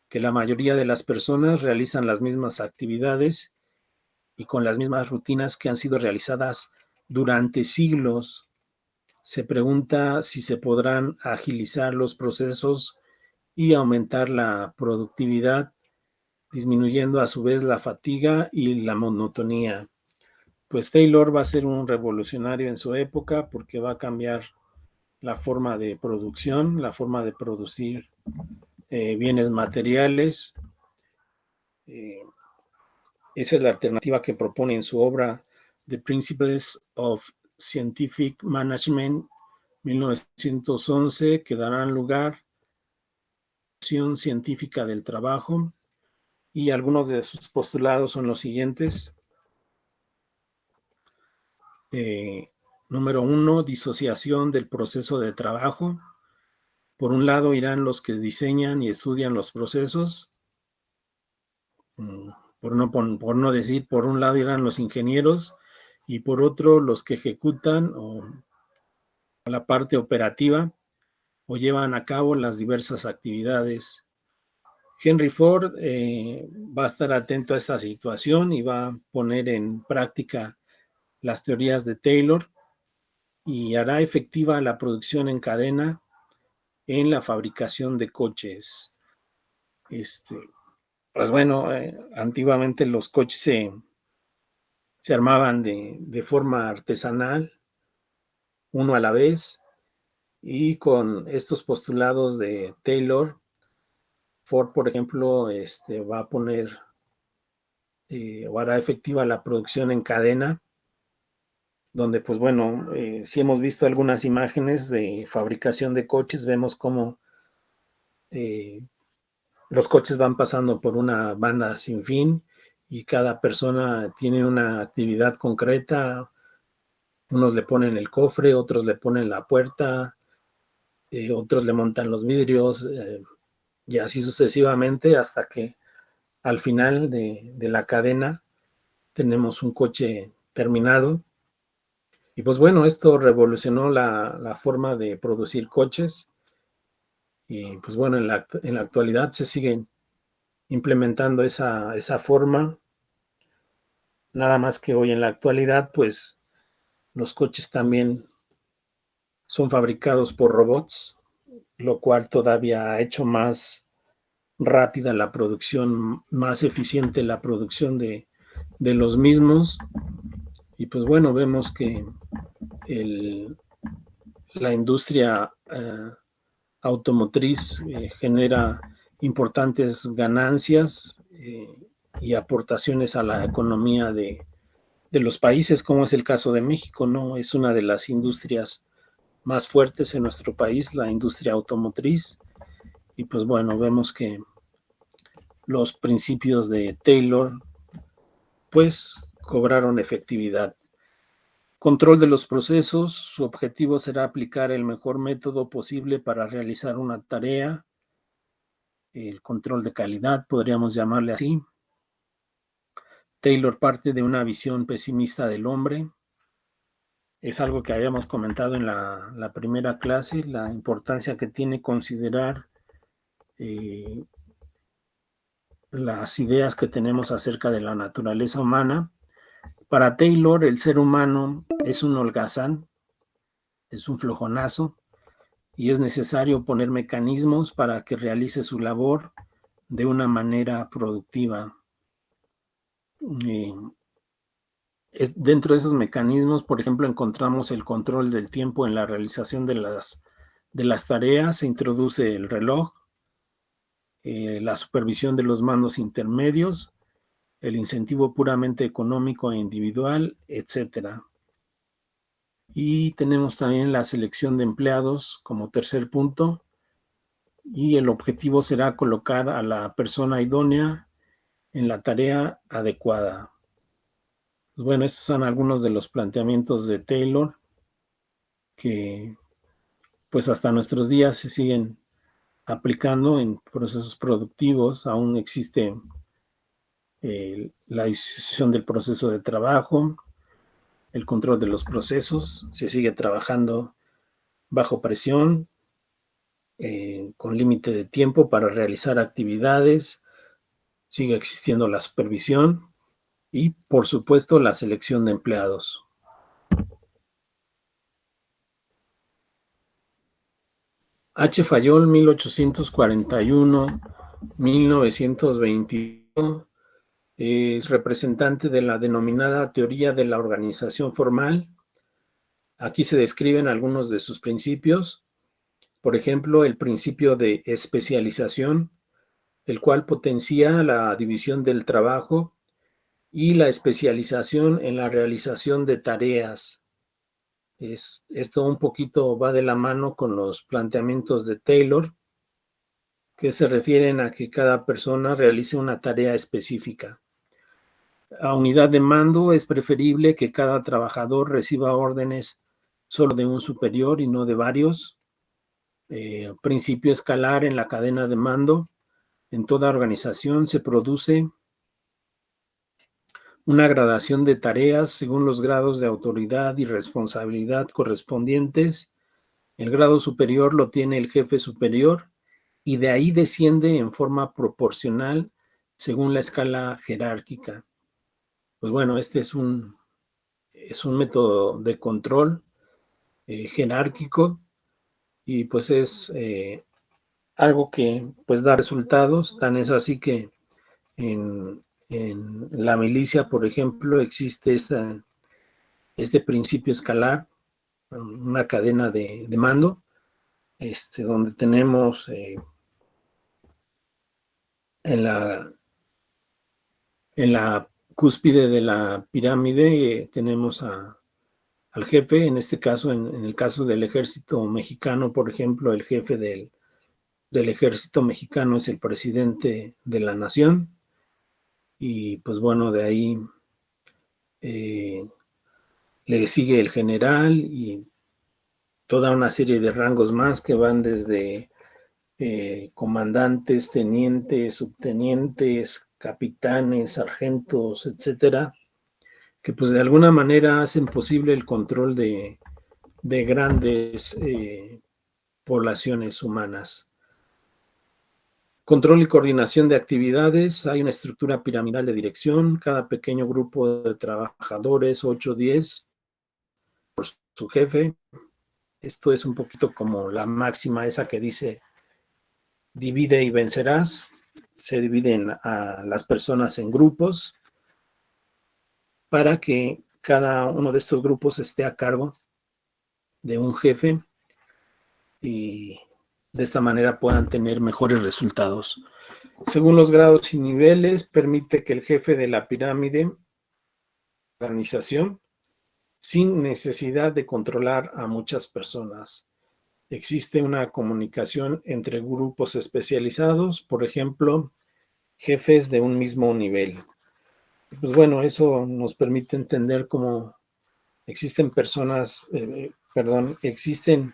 que la mayoría de las personas realizan las mismas actividades y con las mismas rutinas que han sido realizadas durante siglos. Se pregunta si se podrán agilizar los procesos y aumentar la productividad, disminuyendo a su vez la fatiga y la monotonía. Pues Taylor va a ser un revolucionario en su época porque va a cambiar la forma de producción, la forma de producir bienes materiales. Esa es la alternativa que propone en su obra The Principles of Scientific Management, 1911, que darán lugar a la acción científica del trabajo, y algunos de sus postulados son los siguientes. Número 1, disociación del proceso de trabajo. Por un lado irán los que diseñan y estudian los procesos. Por no decir, por un lado irán los ingenieros y por otro los que ejecutan o la parte operativa o llevan a cabo las diversas actividades. Henry Ford va a estar atento a esta situación y va a poner en práctica las teorías de Taylor. y hará efectiva la producción en cadena en la fabricación de coches. Pues bueno, antiguamente los coches se armaban de forma artesanal, uno a la vez, y con estos postulados de Taylor, Ford, por ejemplo, va a poner o hará efectiva la producción en cadena, donde, pues bueno, si hemos visto algunas imágenes de fabricación de coches, vemos cómo los coches van pasando por una banda sin fin y cada persona tiene una actividad concreta. Unos le ponen el cofre, otros le ponen la puerta, otros le montan los vidrios, y así sucesivamente hasta que al final de la cadena tenemos un coche terminado. Y pues bueno, esto revolucionó la forma de producir coches y pues bueno, en la actualidad se siguen implementando esa forma, nada más que hoy en la actualidad pues los coches también son fabricados por robots, lo cual todavía ha hecho más rápida la producción, más eficiente la producción de los mismos. Y pues bueno, vemos que la industria automotriz genera importantes ganancias y aportaciones a la economía de los países, como es el caso de México, ¿no? Es una de las industrias más fuertes en nuestro país, la industria automotriz. Y pues bueno, vemos que los principios de Taylor pues cobraron efectividad. Control de los procesos. Su objetivo será aplicar el mejor método posible para realizar una tarea. El control de calidad, podríamos llamarle así. Taylor parte de una visión pesimista del hombre. Es algo que habíamos comentado en la primera clase, la importancia que tiene considerar las ideas que tenemos acerca de la naturaleza humana. Para Taylor, el ser humano es un holgazán, es un flojonazo, y es necesario poner mecanismos para que realice su labor de una manera productiva. Dentro de esos mecanismos, por ejemplo, encontramos el control del tiempo en la realización de las tareas, se introduce el reloj, la supervisión de los mandos intermedios, el incentivo puramente económico e individual, etcétera. Y tenemos también la selección de empleados como tercer punto, y el objetivo será colocar a la persona idónea en la tarea adecuada. Pues bueno, estos son algunos de los planteamientos de Taylor que pues hasta nuestros días se siguen aplicando en procesos productivos. Aún existe la disposición del proceso de trabajo, el control de los procesos, se sigue trabajando bajo presión, con límite de tiempo para realizar actividades, sigue existiendo la supervisión y, por supuesto, la selección de empleados. H. Fayol, 1841-1921, es representante de la denominada teoría de la organización formal. Aquí se describen algunos de sus principios. Por ejemplo, el principio de especialización, el cual potencia la división del trabajo y la especialización en la realización de tareas. Esto un poquito va de la mano con los planteamientos de Taylor, que se refieren a que cada persona realice una tarea específica. A unidad de mando es preferible que cada trabajador reciba órdenes solo de un superior y no de varios. Principio escalar en la cadena de mando. En toda organización se produce una gradación de tareas según los grados de autoridad y responsabilidad correspondientes. El grado superior lo tiene el jefe superior y de ahí desciende en forma proporcional según la escala jerárquica. Pues bueno, este es un método de control jerárquico, y pues es algo que pues da resultados. Tan es así que en la milicia, por ejemplo, existe este principio escalar, una cadena de mando, donde tenemos en la cúspide de la pirámide tenemos al jefe. En este caso, en el caso del ejército mexicano, por ejemplo, el jefe del ejército mexicano es el presidente de la nación, y pues bueno, de ahí le sigue el general y toda una serie de rangos más que van desde comandantes, tenientes, subtenientes, capitanes, sargentos, etcétera, que pues de alguna manera hacen posible el control de grandes poblaciones humanas. Control y coordinación de actividades. Hay una estructura piramidal de dirección. Cada pequeño grupo de trabajadores, 8 o 10, por su jefe. Esto es un poquito como la máxima esa que dice: divide y vencerás. Se dividen a las personas en grupos para que cada uno de estos grupos esté a cargo de un jefe y de esta manera puedan tener mejores resultados. Según los grados y niveles, permite que el jefe de la pirámide organización sin necesidad de controlar a muchas personas. Existe una comunicación entre grupos especializados, por ejemplo, jefes de un mismo nivel. Pues bueno, eso nos permite entender cómo existen existen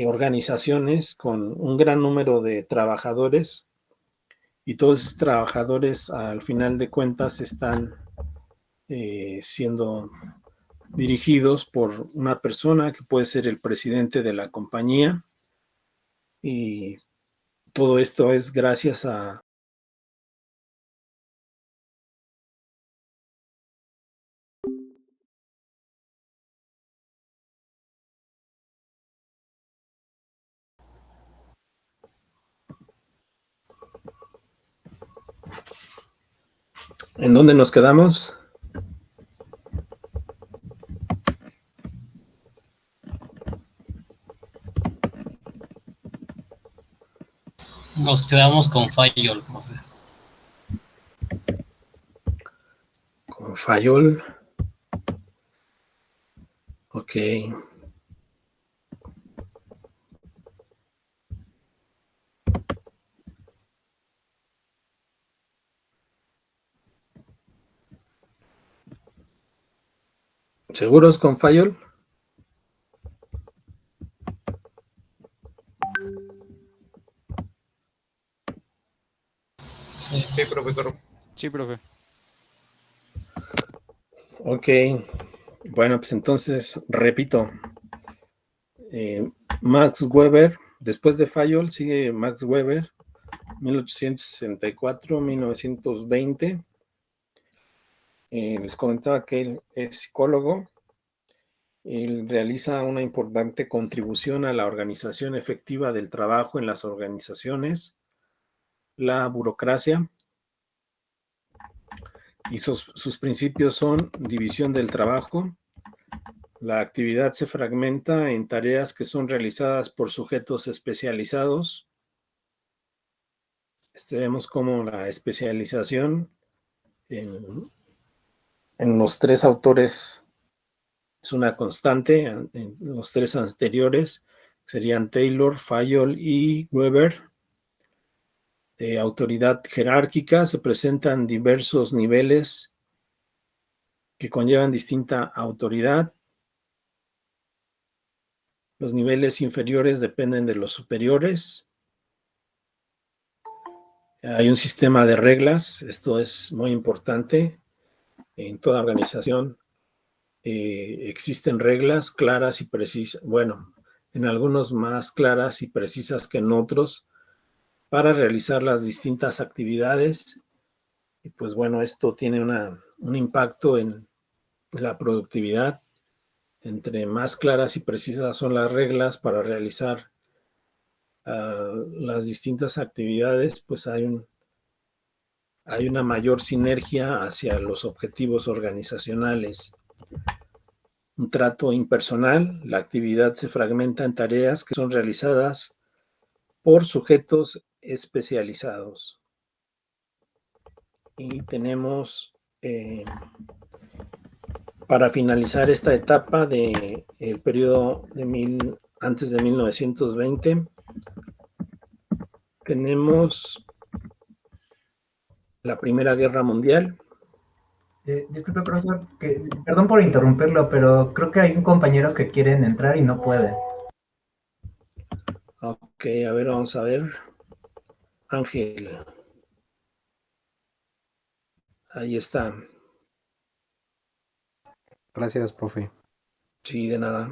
organizaciones con un gran número de trabajadores, y todos esos trabajadores al final de cuentas están siendo dirigidos por una persona que puede ser el presidente de la compañía, y todo esto es gracias a ¿En dónde nos quedamos? Nos quedamos con Fayol, profe. Con Fayol. Ok. ¿Seguros con Fayol? Sí. Sí, profesor. Sí, profe. Ok. Bueno, pues entonces repito. Max Weber, después de Fayol sigue Max Weber, 1864-1920. Les comentaba que él es psicólogo. Él realiza una importante contribución a la organización efectiva del trabajo en las organizaciones, la burocracia, y sus principios son división del trabajo. La actividad se fragmenta en tareas que son realizadas por sujetos especializados. Vemos cómo la especialización en los tres autores es una constante. En los tres anteriores serían Taylor, Fayol y Weber. Autoridad jerárquica: se presentan diversos niveles que conllevan distinta autoridad. Los niveles inferiores dependen de los superiores. Hay un sistema de reglas. Esto es muy importante. En toda organización existen reglas claras y precisas, bueno, en algunos más claras y precisas que en otros, para realizar las distintas actividades. Y pues bueno, esto tiene un impacto en la productividad. Entre más claras y precisas son las reglas para realizar las distintas actividades, pues hay una mayor sinergia hacia los objetivos organizacionales. Un trato impersonal, la actividad se fragmenta en tareas que son realizadas por sujetos especializados. Y tenemos, para finalizar esta etapa del periodo antes de 1920, tenemos la Primera Guerra Mundial. Disculpe, profesor, perdón por interrumpirlo, pero creo que hay compañeros que quieren entrar y no pueden. Ok, a ver, vamos a ver. Ángel. Ahí está. Gracias, profe. Sí, de nada.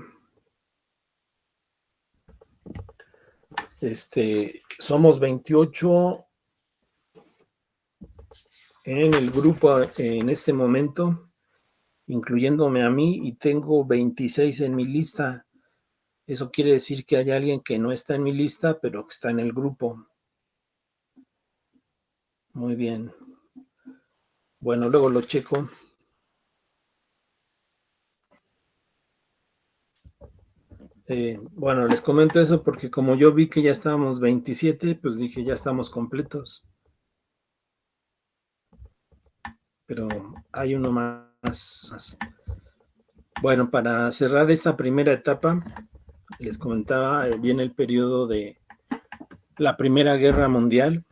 Somos 28 en el grupo en este momento, incluyéndome a mí, y tengo 26 en mi lista. Eso quiere decir que hay alguien que no está en mi lista, pero que está en el grupo. Muy bien. Bueno, luego lo checo. Bueno, les comento eso porque como yo vi que ya estábamos 27, pues dije, ya estamos completos. Pero hay uno más. Bueno, para cerrar esta primera etapa, les comentaba, viene el periodo de la Primera Guerra Mundial.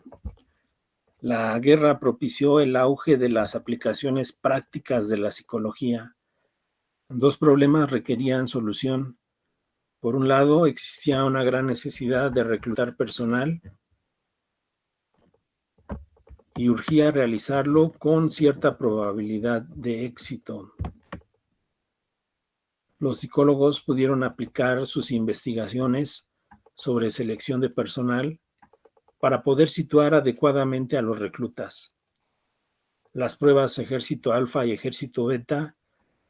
La guerra propició el auge de las aplicaciones prácticas de la psicología. Dos problemas requerían solución. Por un lado, existía una gran necesidad de reclutar personal y urgía realizarlo con cierta probabilidad de éxito. Los psicólogos pudieron aplicar sus investigaciones sobre selección de personal para poder situar adecuadamente a los reclutas. Las pruebas Ejército Alfa y Ejército Beta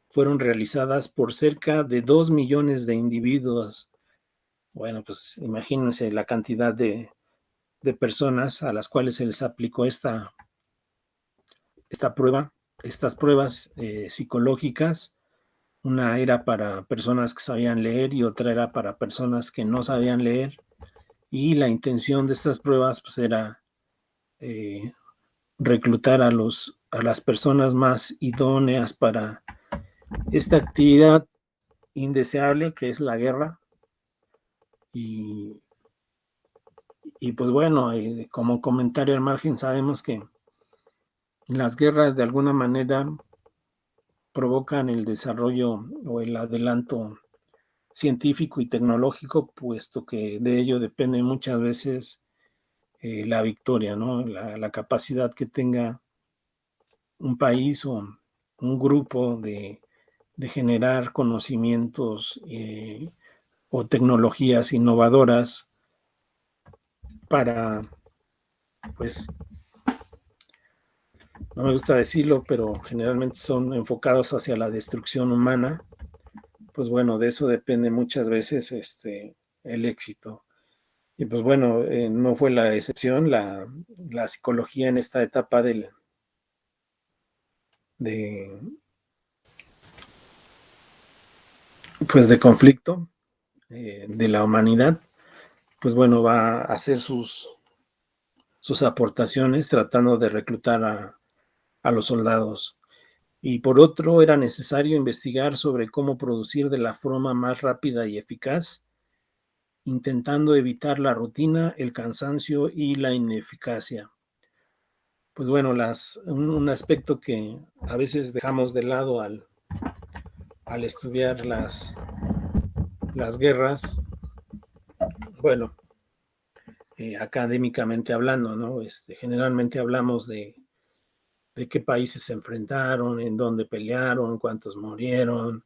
fueron realizadas por cerca de 2 millones de individuos. Bueno, pues imagínense la cantidad de personas a las cuales se les aplicó esta prueba, estas pruebas psicológicas. Una era para personas que sabían leer y otra era para personas que no sabían leer. Y la intención de estas pruebas pues, era reclutar a las personas más idóneas para esta actividad indeseable que es la guerra. Y pues bueno, como comentario al margen, sabemos que las guerras de alguna manera provocan el desarrollo o el adelanto científico y tecnológico, puesto que de ello depende muchas veces la victoria, ¿no? La capacidad que tenga un país o un grupo de generar conocimientos o tecnologías innovadoras para, pues, no me gusta decirlo, pero generalmente son enfocados hacia la destrucción humana. Pues bueno, de eso depende muchas veces el éxito. Y pues bueno, no fue la excepción, la psicología en esta etapa de conflicto de la humanidad, pues bueno, va a hacer sus aportaciones tratando de reclutar a los soldados. Y por otro, era necesario investigar sobre cómo producir de la forma más rápida y eficaz, intentando evitar la rutina, el cansancio y la ineficacia. Pues bueno, un aspecto que a veces dejamos de lado al estudiar las guerras, bueno, académicamente hablando, ¿no? Generalmente hablamos de qué países se enfrentaron, en dónde pelearon, cuántos murieron,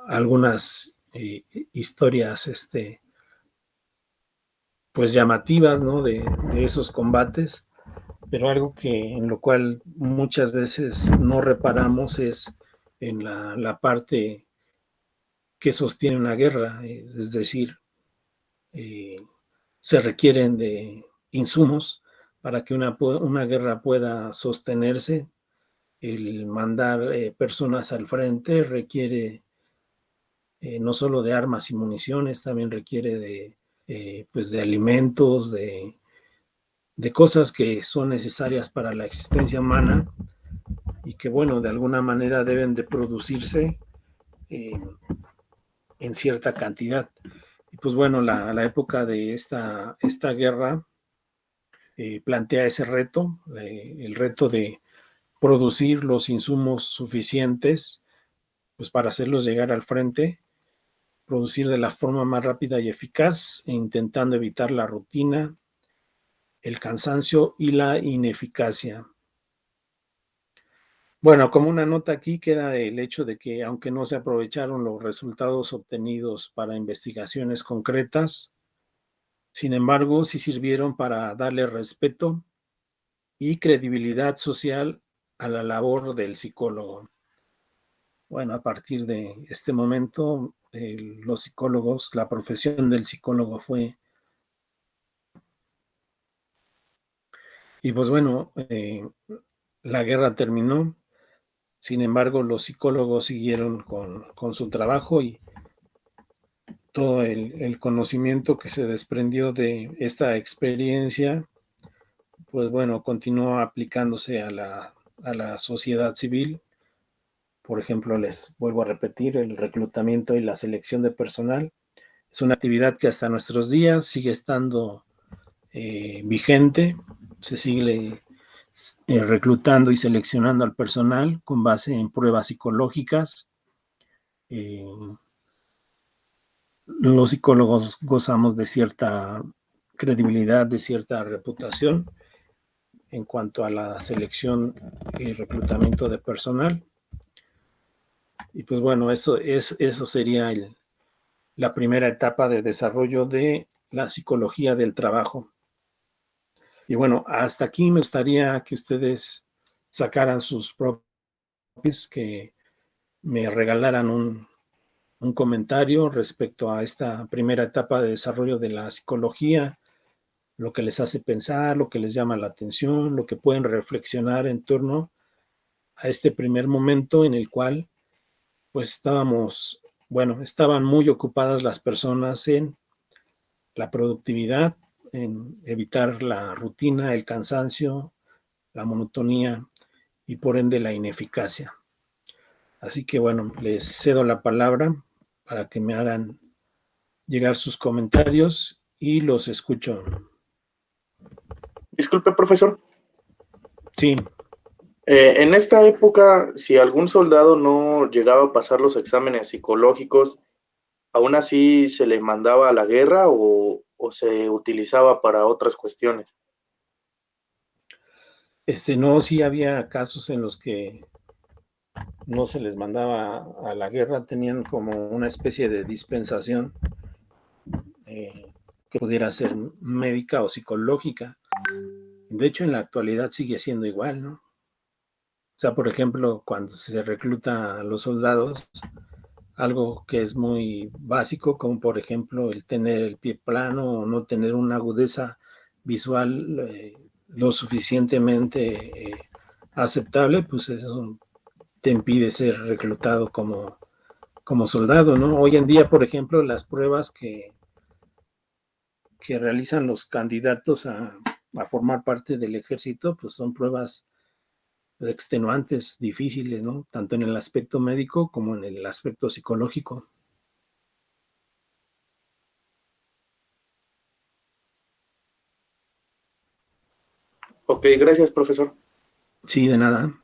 algunas historias pues llamativas, ¿no? de esos combates, pero algo en lo cual muchas veces no reparamos es en la parte que sostiene una guerra, es decir, se requieren de insumos para que una guerra pueda sostenerse. El mandar personas al frente requiere no solo de armas y municiones, también requiere pues de alimentos, de cosas que son necesarias para la existencia humana y que, bueno, de alguna manera deben de producirse en cierta cantidad. Y pues bueno, la época de esta guerra plantea ese reto, el reto de producir los insumos suficientes pues para hacerlos llegar al frente, producir de la forma más rápida y eficaz, intentando evitar la rutina, el cansancio y la ineficacia. Bueno, como una nota aquí queda el hecho de que aunque no se aprovecharon los resultados obtenidos para investigaciones concretas, sin embargo, sí sirvieron para darle respeto y credibilidad social a la labor del psicólogo. Bueno, a partir de este momento, los psicólogos, la profesión del psicólogo fue. Y pues bueno, la guerra terminó, sin embargo, los psicólogos siguieron con su trabajo y todo el conocimiento que se desprendió de esta experiencia, pues bueno, continuó aplicándose a la sociedad civil. Por ejemplo, les vuelvo a repetir, el reclutamiento y la selección de personal es una actividad que hasta nuestros días sigue estando vigente, se sigue reclutando y seleccionando al personal con base en pruebas psicológicas. Los psicólogos gozamos de cierta credibilidad, de cierta reputación en cuanto a la selección y reclutamiento de personal. Y pues bueno, eso sería la primera etapa de desarrollo de la psicología del trabajo. Y bueno, hasta aquí me gustaría que ustedes sacaran sus propios, que me regalaran un comentario respecto a esta primera etapa de desarrollo de la psicología, lo que les hace pensar, lo que les llama la atención, lo que pueden reflexionar en torno a este primer momento en el cual pues estaban muy ocupadas las personas en la productividad, en evitar la rutina, el cansancio, la monotonía y por ende la ineficacia. Así que bueno, les cedo la palabra para que me hagan llegar sus comentarios y los escucho. Disculpe, profesor. Sí. En esta época, si algún soldado no llegaba a pasar los exámenes psicológicos, ¿aún así se le mandaba a la guerra o se utilizaba para otras cuestiones? No, sí había casos en los que no se les mandaba a la guerra, tenían como una especie de dispensación que pudiera ser médica o psicológica. De hecho, en la actualidad sigue siendo igual, ¿no? O sea, por ejemplo, cuando se recluta a los soldados, algo que es muy básico, como por ejemplo el tener el pie plano o no tener una agudeza visual lo suficientemente aceptable, pues eso te impide ser reclutado como soldado, ¿no? Hoy en día, por ejemplo, las pruebas que realizan los candidatos a formar parte del ejército, pues son pruebas extenuantes, difíciles, ¿no? Tanto en el aspecto médico como en el aspecto psicológico. Ok, gracias, profesor. Sí, de nada.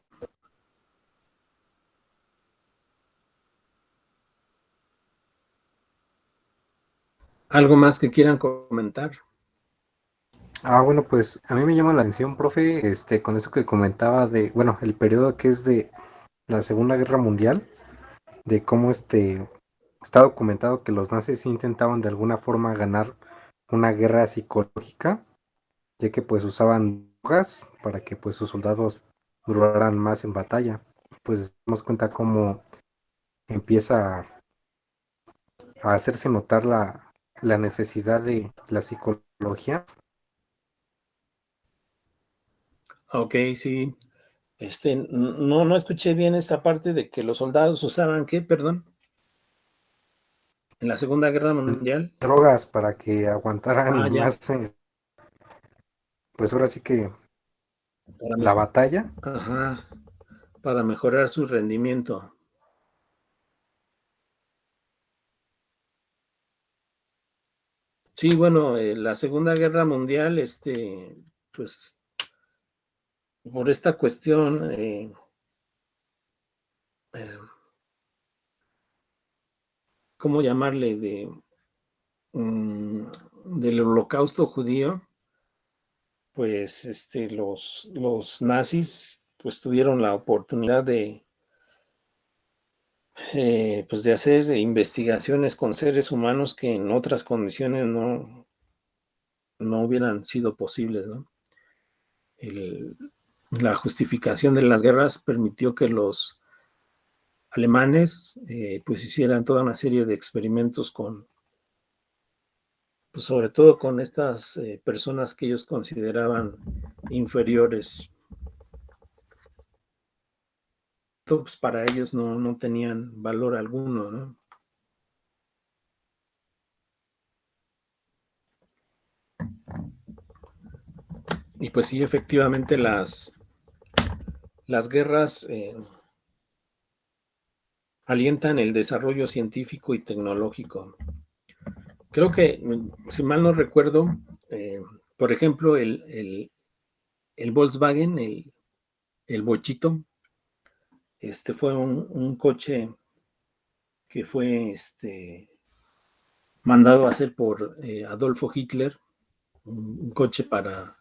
¿Algo más que quieran comentar? Bueno, pues a mí me llama la atención, profe, con eso que comentaba de, bueno, el periodo que es de la Segunda Guerra Mundial, de cómo está documentado que los nazis sí intentaban de alguna forma ganar una guerra psicológica, ya que pues usaban drogas para que pues sus soldados duraran más en batalla. pues nos damos cuenta cómo empieza a hacerse notar la necesidad de la psicología. Ok, sí. No escuché bien esta parte de que los soldados usaban, ¿qué? Perdón. En la Segunda Guerra Mundial. Drogas para que aguantaran Ya. más, pues ahora sí que Para la batalla. Ajá, para mejorar su rendimiento. Sí, bueno, la Segunda Guerra Mundial, pues por esta cuestión, ¿cómo llamarle? Del Holocausto judío, pues los nazis pues tuvieron la oportunidad pues de hacer investigaciones con seres humanos que en otras condiciones no hubieran sido posibles, ¿no? La justificación de las guerras permitió que los alemanes pues hicieran toda una serie de experimentos pues sobre todo con estas personas que ellos consideraban inferiores. Pues para ellos no tenían valor alguno, ¿no? Y pues sí, efectivamente las guerras alientan el desarrollo científico y tecnológico. Creo que, si mal no recuerdo, por ejemplo, el Volkswagen, el Bochito, fue un coche que fue mandado a hacer por Adolfo Hitler, un coche para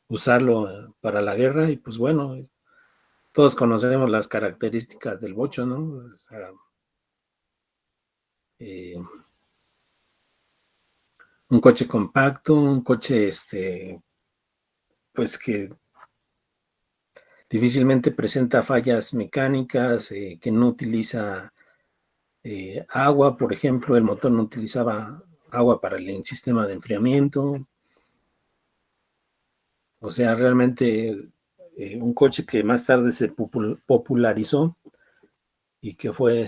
usarlo para la guerra, y pues bueno, todos conocemos las características del Bocho, ¿no? O sea, un coche compacto, un coche pues que difícilmente presenta fallas mecánicas, que no utiliza agua, por ejemplo, el motor no utilizaba agua para el sistema de enfriamiento. O sea, realmente un coche que más tarde se popularizó y que fue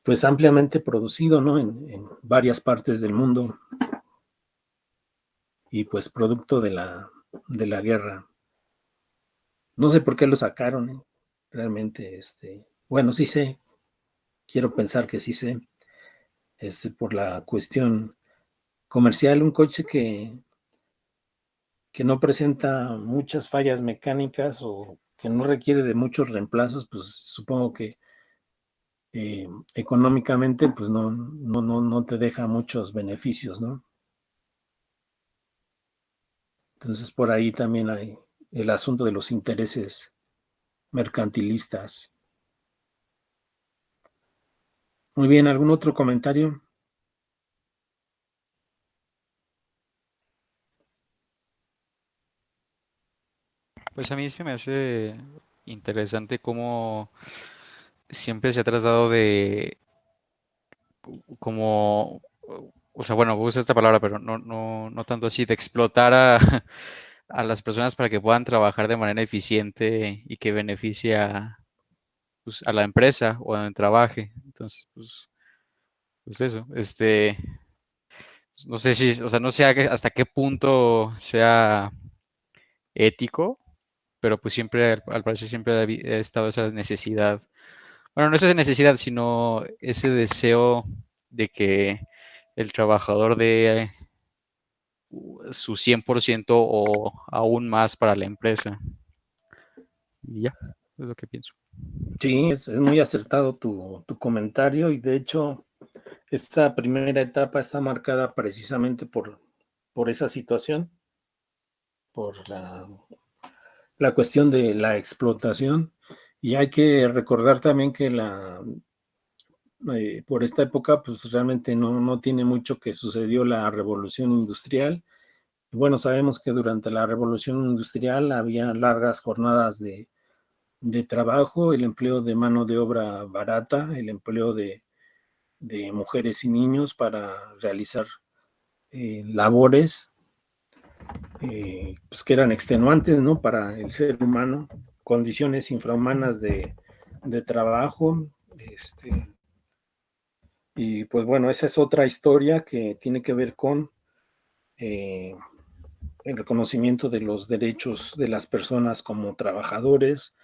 pues ampliamente producido, ¿no? En varias partes del mundo y pues producto de la guerra. No sé por qué lo sacaron, ¿eh? Realmente, bueno, sí sé, quiero pensar que sí sé, por la cuestión comercial, un coche que no presenta muchas fallas mecánicas o que no requiere de muchos reemplazos, pues supongo que económicamente pues no te deja muchos beneficios, ¿no? Entonces por ahí también hay el asunto de los intereses mercantilistas. Muy bien, ¿algún otro comentario? Pues a mí se me hace interesante cómo siempre se ha tratado de, como, o sea, bueno, voy a usar esta palabra, pero no tanto así, de explotar a las personas para que puedan trabajar de manera eficiente y que beneficia pues, a la empresa o a donde trabaje. Entonces, pues eso, no sé si, o sea, no sé hasta qué punto sea ético, pero pues siempre, al parecer, siempre ha estado esa necesidad. Bueno, no es esa necesidad, sino ese deseo de que el trabajador dé su 100% o aún más para la empresa. Y ya, es lo que pienso. Sí, es muy acertado tu comentario y de hecho esta primera etapa está marcada precisamente por esa situación, por la cuestión de la explotación. Y hay que recordar también que por esta época, pues realmente no tiene mucho que sucedió la revolución industrial Bueno, sabemos que durante la Revolución Industrial había largas jornadas de trabajo, el empleo de mano de obra barata, el empleo de mujeres y niños para realizar labores pues que eran extenuantes, ¿no? Para el ser humano, condiciones infrahumanas de trabajo, y pues bueno, esa es otra historia que tiene que ver con el reconocimiento de los derechos de las personas como trabajadores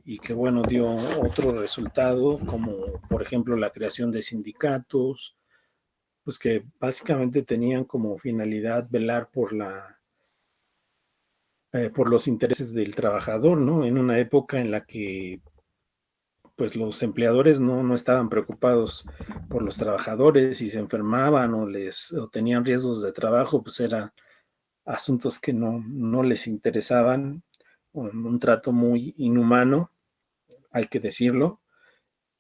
y que bueno, dio otro resultado como por ejemplo la creación de sindicatos, pues que básicamente tenían como finalidad velar por los intereses del trabajador, ¿no? En una época en la que pues los empleadores no estaban preocupados por los trabajadores, si se enfermaban o tenían riesgos de trabajo, pues eran asuntos que no les interesaban, un trato muy inhumano, hay que decirlo,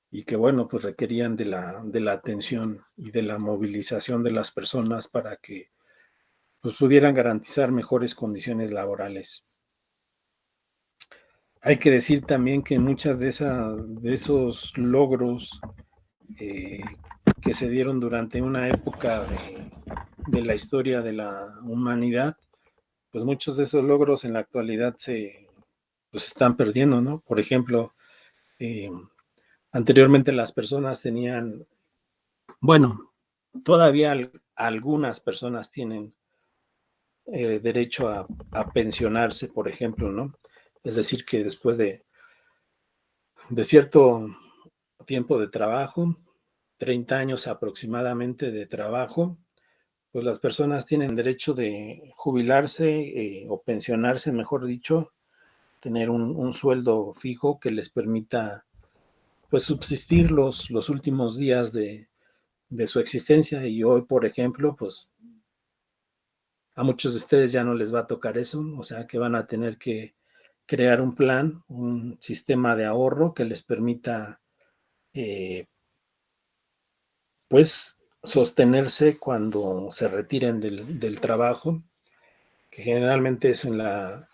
y que bueno, pues requerían de la atención y de la movilización de las personas para que pues pudieran garantizar mejores condiciones laborales. Hay que decir también que muchas de esos logros que se dieron durante una época de la historia de la humanidad, pues muchos de esos logros en la actualidad pues están perdiendo, ¿no? Por ejemplo, anteriormente las personas tenían, bueno, todavía algunas personas tienen derecho a pensionarse, por ejemplo, ¿no? Es decir, que después de cierto tiempo de trabajo, 30 años aproximadamente de trabajo, pues las personas tienen derecho de jubilarse o pensionarse, mejor dicho, tener un sueldo fijo que les permita pues subsistir los últimos días de su existencia. Y hoy, por ejemplo, pues a muchos de ustedes ya no les va a tocar eso, o sea que van a tener que crear un plan, un sistema de ahorro que les permita pues sostenerse cuando se retiren del trabajo, que generalmente es en la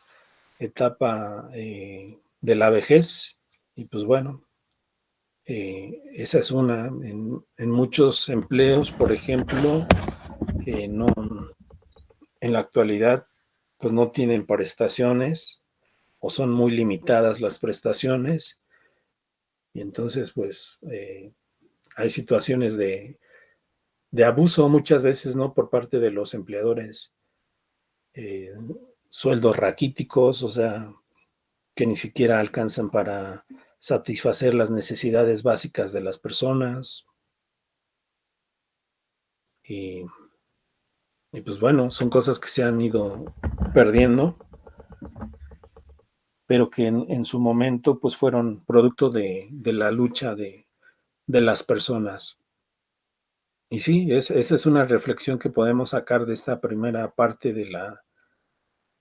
etapa de la vejez, y pues bueno, esa es una. En muchos empleos, por ejemplo, no, en la actualidad, pues no tienen prestaciones o son muy limitadas las prestaciones, y entonces pues hay situaciones de abuso muchas veces, ¿no? Por parte de los empleadores, eh, sueldos raquíticos, o sea, que ni siquiera alcanzan para satisfacer las necesidades básicas de las personas. Y, y pues bueno, son cosas que se han ido perdiendo, pero que en su momento pues fueron producto de la lucha de las personas. Y sí, esa es una reflexión que podemos sacar de esta primera parte de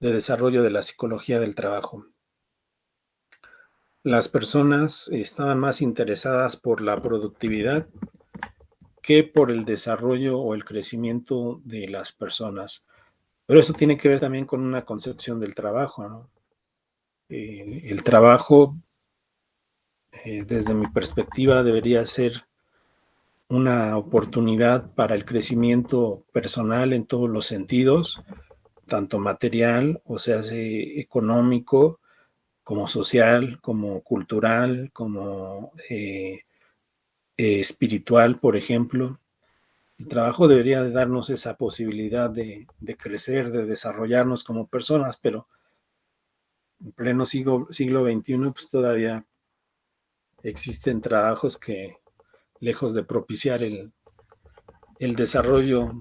desarrollo de la psicología del trabajo. Las personas estaban más interesadas por la productividad que por el desarrollo o el crecimiento de las personas. Pero eso tiene que ver también con una concepción del trabajo, ¿no? El trabajo, desde mi perspectiva, debería ser una oportunidad para el crecimiento personal en todos los sentidos, tanto material, o sea, económico, como social, como cultural, como espiritual, por ejemplo. El trabajo debería de darnos esa posibilidad de crecer, de desarrollarnos como personas, pero en pleno siglo XXI, pues todavía existen trabajos que, lejos de propiciar el desarrollo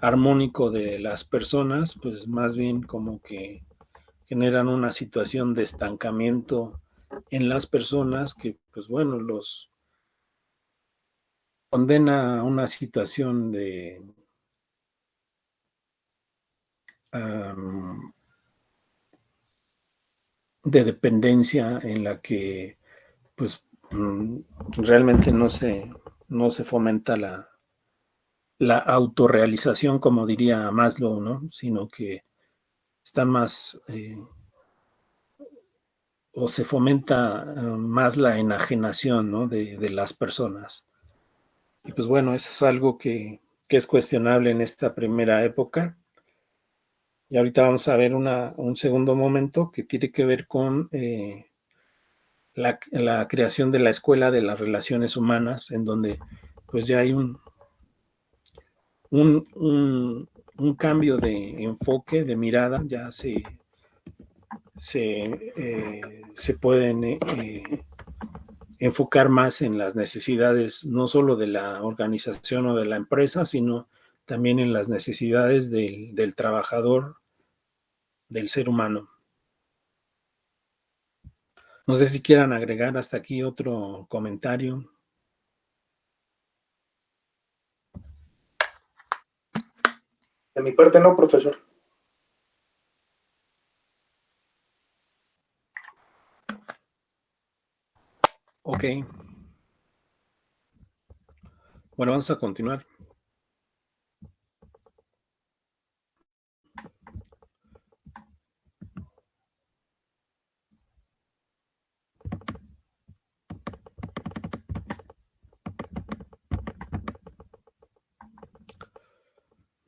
armónico de las personas, pues más bien como que generan una situación de estancamiento en las personas que, pues bueno, los condena a una situación de dependencia en la que pues realmente no se fomenta la autorrealización, como diría Maslow, ¿no? Sino que están más, o se fomenta más la enajenación, ¿no? de las personas. Y pues bueno, eso es algo que es cuestionable en esta primera época. Y ahorita vamos a ver un segundo momento que tiene que ver con la creación de la escuela de las relaciones humanas, en donde pues ya hay un cambio de enfoque, de mirada, ya se pueden enfocar más en las necesidades no solo de la organización o de la empresa, sino también en las necesidades del trabajador, del ser humano. No sé si quieran agregar hasta aquí otro comentario. De mi parte no, profesor. Ok. Bueno, vamos a continuar.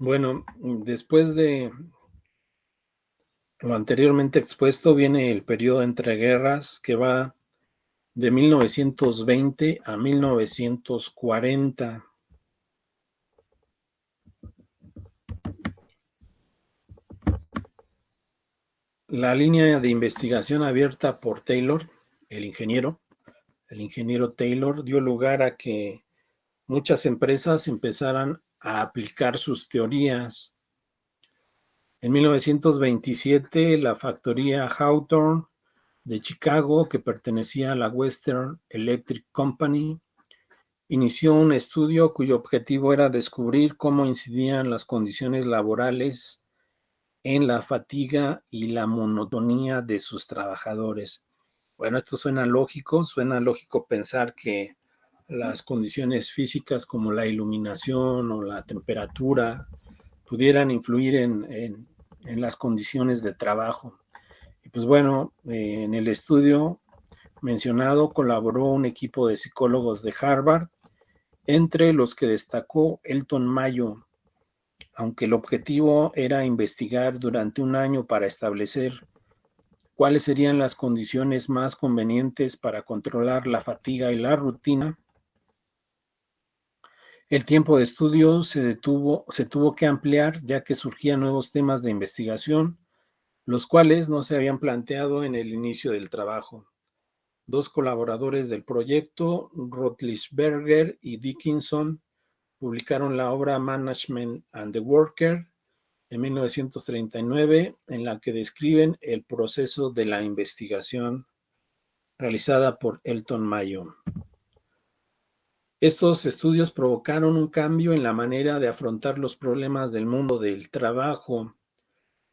Bueno, después de lo anteriormente expuesto, viene el periodo entre guerras que va de 1920 a 1940. La línea de investigación abierta por Taylor, el ingeniero Taylor, dio lugar a que muchas empresas empezaran a aplicar sus teorías. En 1927, la factoría Hawthorne de Chicago, que pertenecía a la Western Electric Company, inició un estudio cuyo objetivo era descubrir cómo incidían las condiciones laborales en la fatiga y la monotonía de sus trabajadores. Bueno, esto suena lógico pensar que las condiciones físicas como la iluminación o la temperatura pudieran influir en las condiciones de trabajo. Y pues bueno, en el estudio mencionado colaboró un equipo de psicólogos de Harvard, entre los que destacó Elton Mayo, aunque el objetivo era investigar durante un año para establecer cuáles serían las condiciones más convenientes para controlar la fatiga y la rutina. El tiempo de estudio se tuvo que ampliar, ya que surgían nuevos temas de investigación, los cuales no se habían planteado en el inicio del trabajo. Dos colaboradores del proyecto, Roethlisberger y Dickinson, publicaron la obra Management and the Worker en 1939, en la que describen el proceso de la investigación realizada por Elton Mayo. Estos estudios provocaron un cambio en la manera de afrontar los problemas del mundo del trabajo.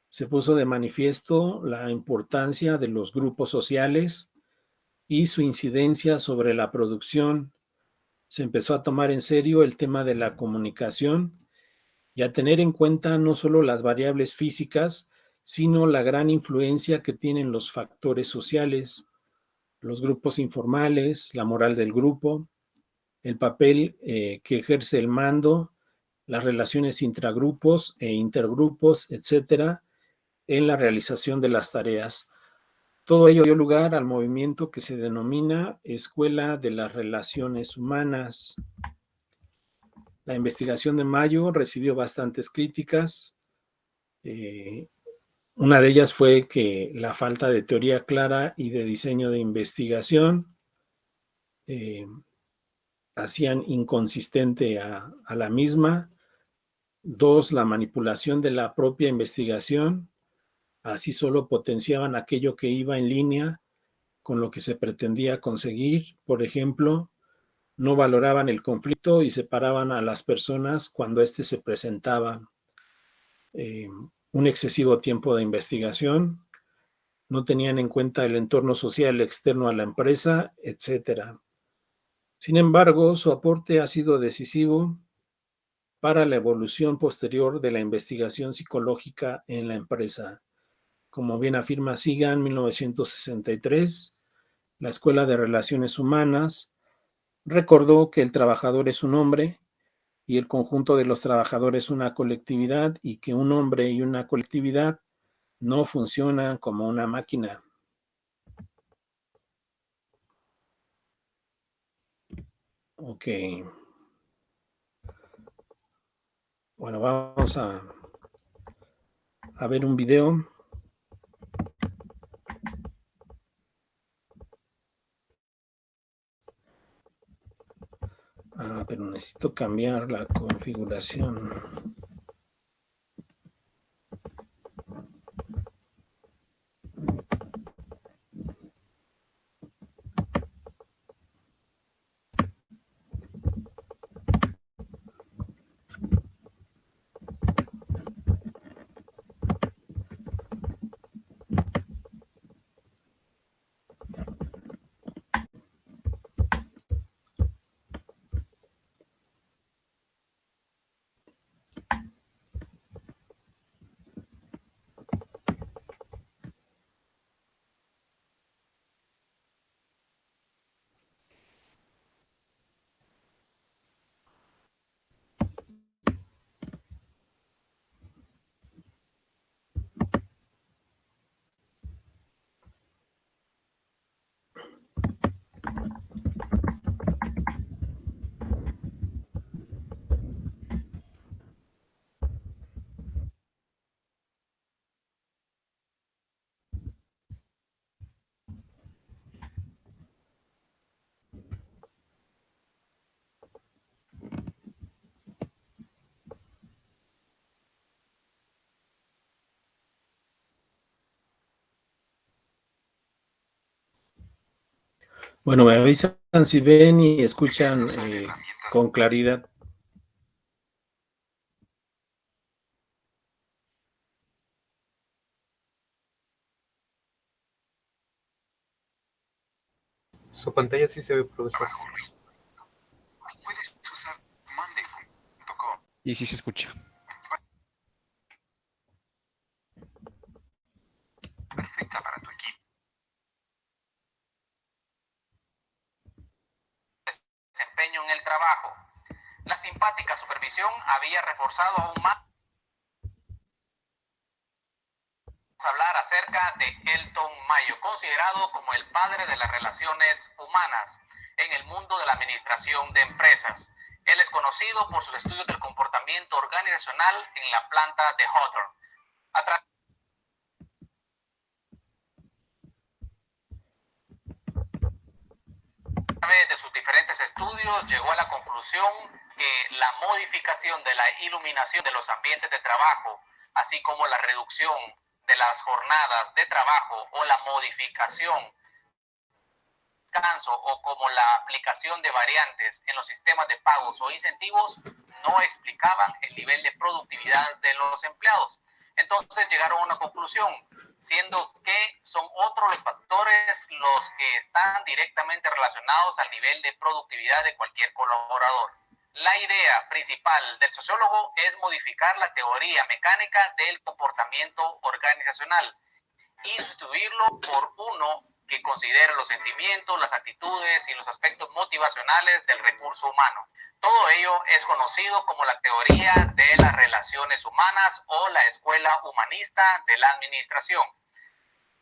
Se puso de manifiesto la importancia de los grupos sociales y su incidencia sobre la producción. Se empezó a tomar en serio el tema de la comunicación y a tener en cuenta no solo las variables físicas, sino la gran influencia que tienen los factores sociales, los grupos informales, la moral del grupo, el papel que ejerce el mando, las relaciones intragrupos e intergrupos, etcétera, en la realización de las tareas. Todo ello dio lugar al movimiento que se denomina Escuela de las Relaciones Humanas. La investigación de Mayo recibió bastantes críticas. Una de ellas fue que la falta de teoría clara y de diseño de investigación hacían inconsistente a la misma. Dos, la manipulación de la propia investigación. Así solo potenciaban aquello que iba en línea con lo que se pretendía conseguir. Por ejemplo, no valoraban el conflicto y separaban a las personas cuando éste se presentaba. Un excesivo tiempo de investigación. No tenían en cuenta el entorno social externo a la empresa, etcétera. Sin embargo, su aporte ha sido decisivo para la evolución posterior de la investigación psicológica en la empresa. Como bien afirma Sigan, 1963, la Escuela de Relaciones Humanas recordó que el trabajador es un hombre y el conjunto de los trabajadores una colectividad, y que un hombre y una colectividad no funcionan como una máquina. Ok. Bueno, vamos a ver un video. Pero necesito cambiar la configuración. Bueno, me avisan si ven y escuchan con claridad. Su pantalla sí se ve, profesor. Y sí se escucha. Perfecta para tu equipo. Desempeño en el trabajo. La simpática supervisión había reforzado aún más. Vamos a hablar acerca de Elton Mayo, considerado como el padre de las relaciones humanas en el mundo de la administración de empresas. Él es conocido por sus estudios del comportamiento organizacional en la planta de Hawthorne. A través de sus diferentes estudios llegó a la conclusión que la modificación de la iluminación de los ambientes de trabajo, así como la reducción de las jornadas de trabajo o la modificación descanso o como la aplicación de variantes en los sistemas de pagos o incentivos no explicaban el nivel de productividad de los empleados. Entonces llegaron a una conclusión, siendo que son otros los factores los que están directamente relacionados al nivel de productividad de cualquier colaborador. La idea principal del sociólogo es modificar la teoría mecánica del comportamiento organizacional y sustituirlo por uno que considere los sentimientos, las actitudes y los aspectos motivacionales del recurso humano. Todo ello es conocido como la teoría de las relaciones humanas o la escuela humanista de la administración.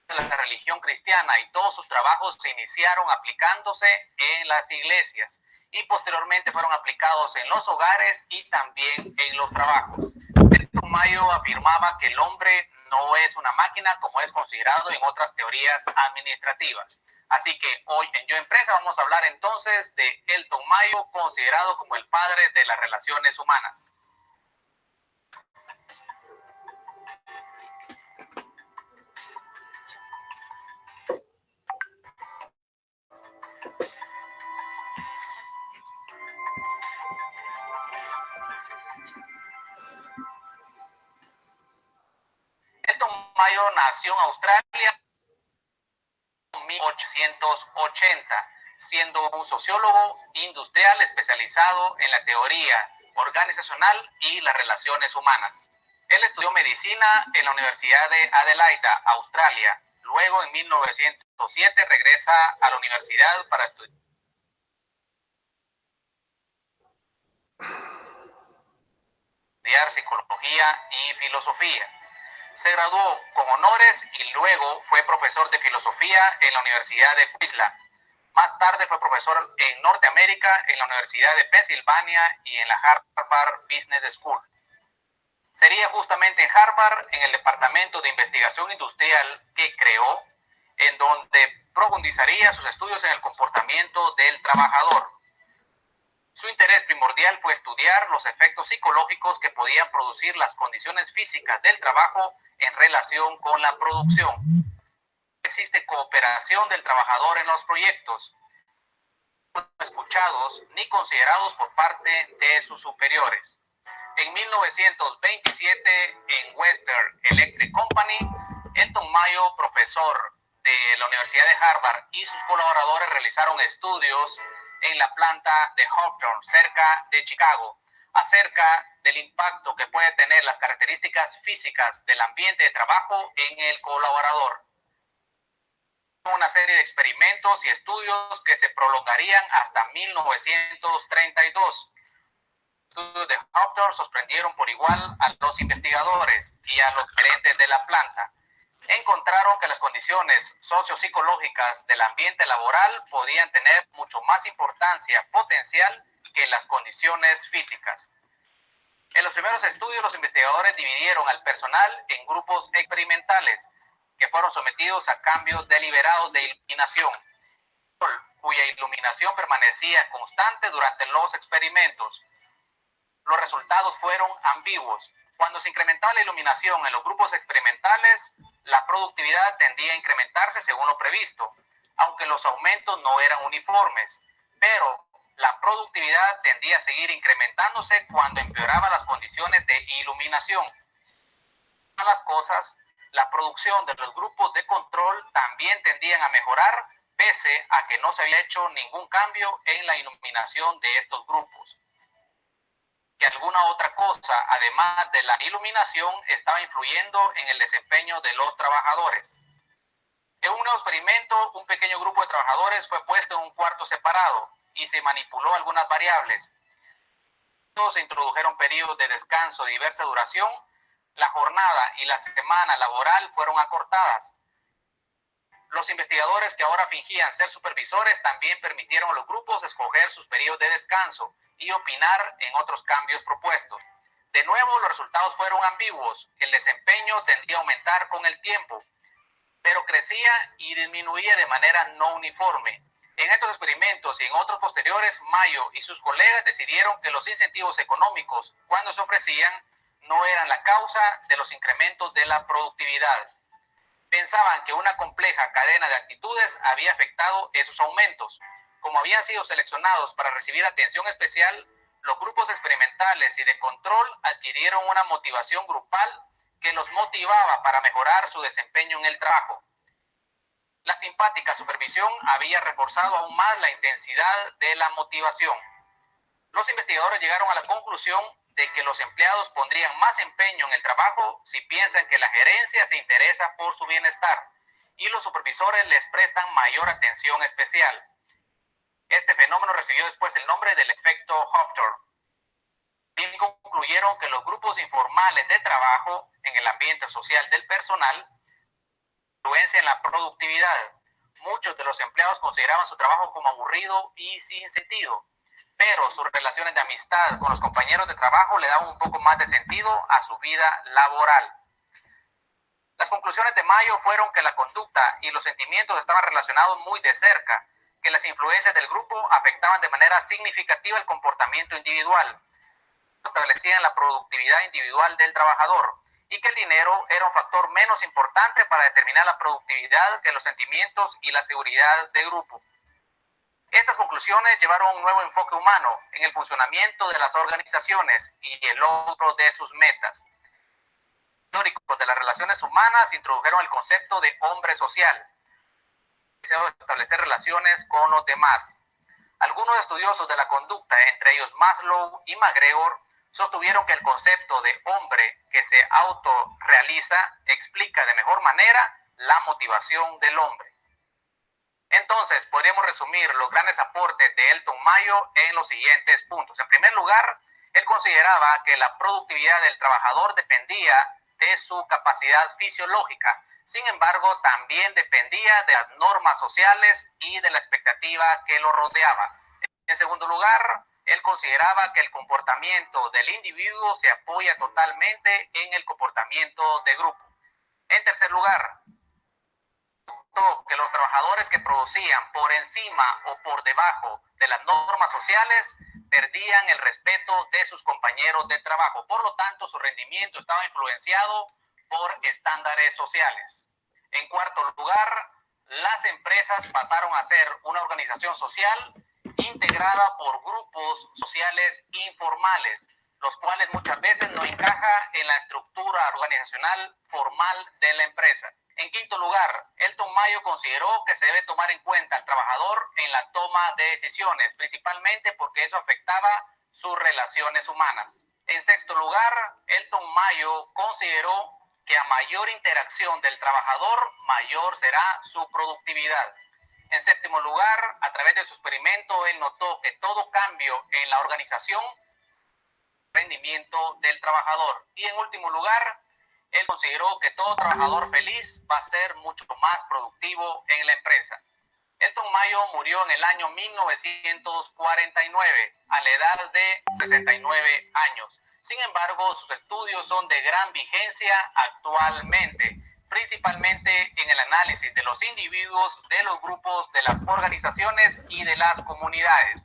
La religión cristiana y todos sus trabajos se iniciaron aplicándose en las iglesias y posteriormente fueron aplicados en los hogares y también en los trabajos. Elton Mayo afirmaba que el hombre no es una máquina como es considerado en otras teorías administrativas. Así que hoy en Yo Empresa vamos a hablar entonces de Elton Mayo, considerado como el padre de las relaciones humanas. Elton Mayo nació en Australia en 1880, siendo un sociólogo industrial especializado en la teoría organizacional y las relaciones humanas. Él estudió medicina en la Universidad de Adelaida, Australia. Luego, en 1907, regresa a la universidad para estudiar psicología y filosofía. Se graduó con honores y luego fue profesor de filosofía en la Universidad de Queensland. Más tarde fue profesor en Norteamérica en la Universidad de Pensilvania y en la Harvard Business School. Sería justamente en Harvard, en el Departamento de Investigación Industrial que creó, en donde profundizaría sus estudios en el comportamiento del trabajador. Su interés primordial fue estudiar los efectos psicológicos que podían producir las condiciones físicas del trabajo en relación con la producción. Existe cooperación del trabajador en los proyectos, no escuchados ni considerados por parte de sus superiores. En 1927, en Western Electric Company, Elton Mayo, profesor de la Universidad de Harvard, y sus colaboradores realizaron estudios en la planta de Hawthorne, cerca de Chicago, acerca del impacto que puede tener las características físicas del ambiente de trabajo en el colaborador. Una serie de experimentos y estudios que se prolongarían hasta 1932. Los estudios de Hawthorne sorprendieron por igual a los investigadores y a los gerentes de la planta. Encontraron que las condiciones sociopsicológicas del ambiente laboral podían tener mucho más importancia potencial que las condiciones físicas. En los primeros estudios, los investigadores dividieron al personal en grupos experimentales que fueron sometidos a cambios deliberados de iluminación, cuya iluminación permanecía constante durante los experimentos. Los resultados fueron ambiguos. Cuando se incrementaba la iluminación en los grupos experimentales, la productividad tendía a incrementarse según lo previsto, aunque los aumentos no eran uniformes, pero la productividad tendía a seguir incrementándose cuando empeoraban las condiciones de iluminación. Las cosas, la producción de los grupos de control también tendían a mejorar, pese a que no se había hecho ningún cambio en la iluminación de estos grupos. Que alguna otra cosa, además de la iluminación, estaba influyendo en el desempeño de los trabajadores. En un nuevo experimento, un pequeño grupo de trabajadores fue puesto en un cuarto separado y se manipuló algunas variables. Se introdujeron periodos de descanso de diversa duración. La jornada y la semana laboral fueron acortadas. Los investigadores que ahora fingían ser supervisores también permitieron a los grupos escoger sus periodos de descanso y opinar en otros cambios propuestos. De nuevo, los resultados fueron ambiguos. El desempeño tendía a aumentar con el tiempo, pero crecía y disminuía de manera no uniforme. En estos experimentos y en otros posteriores, Mayo y sus colegas decidieron que los incentivos económicos, cuando se ofrecían, no eran la causa de los incrementos de la productividad. Pensaban que una compleja cadena de actitudes había afectado esos aumentos. Como habían sido seleccionados para recibir atención especial, los grupos experimentales y de control adquirieron una motivación grupal que los motivaba para mejorar su desempeño en el trabajo. La simpática supervisión había reforzado aún más la intensidad de la motivación. Los investigadores llegaron a la conclusión de que los empleados pondrían más empeño en el trabajo si piensan que la gerencia se interesa por su bienestar y los supervisores les prestan mayor atención especial. Este fenómeno recibió después el nombre del efecto Hawthorne. También concluyeron que los grupos informales de trabajo en el ambiente social del personal influencian la productividad. Muchos de los empleados consideraban su trabajo como aburrido y sin sentido, pero sus relaciones de amistad con los compañeros de trabajo le daban un poco más de sentido a su vida laboral. Las conclusiones de Mayo fueron que la conducta y los sentimientos estaban relacionados muy de cerca, que las influencias del grupo afectaban de manera significativa el comportamiento individual, establecían la productividad individual del trabajador y que el dinero era un factor menos importante para determinar la productividad que los sentimientos y la seguridad de grupo. Estas conclusiones llevaron a un nuevo enfoque humano en el funcionamiento de las organizaciones y el logro de sus metas. Los teóricos de las relaciones humanas introdujeron el concepto de hombre social, establecer relaciones con los demás. Algunos estudiosos de la conducta, entre ellos Maslow y McGregor, sostuvieron que el concepto de hombre que se autorrealiza explica de mejor manera la motivación del hombre. Entonces, podríamos resumir los grandes aportes de Elton Mayo en los siguientes puntos. En primer lugar, él consideraba que la productividad del trabajador dependía de su capacidad fisiológica. Sin embargo, también dependía de las normas sociales y de la expectativa que lo rodeaba. En segundo lugar, él consideraba que el comportamiento del individuo se apoya totalmente en el comportamiento de grupo. En tercer lugar, que los trabajadores que producían por encima o por debajo de las normas sociales perdían el respeto de sus compañeros de trabajo. Por lo tanto, su rendimiento estaba influenciado por estándares sociales. En cuarto lugar, las empresas pasaron a ser una organización social integrada por grupos sociales informales, los cuales muchas veces no encajan en la estructura organizacional formal de la empresa. En quinto lugar, Elton Mayo consideró que se debe tomar en cuenta al trabajador en la toma de decisiones, principalmente porque eso afectaba sus relaciones humanas. En sexto lugar, Elton Mayo consideró que a mayor interacción del trabajador, mayor será su productividad. En séptimo lugar, a través de su experimento, él notó que todo cambio en la organización rendimiento del trabajador. Y en último lugar, él consideró que todo trabajador feliz va a ser mucho más productivo en la empresa. Elton Mayo murió en el año 1949 a la edad de 69 años. Sin embargo, sus estudios son de gran vigencia actualmente, principalmente en el análisis de los individuos, de los grupos, de las organizaciones y de las comunidades.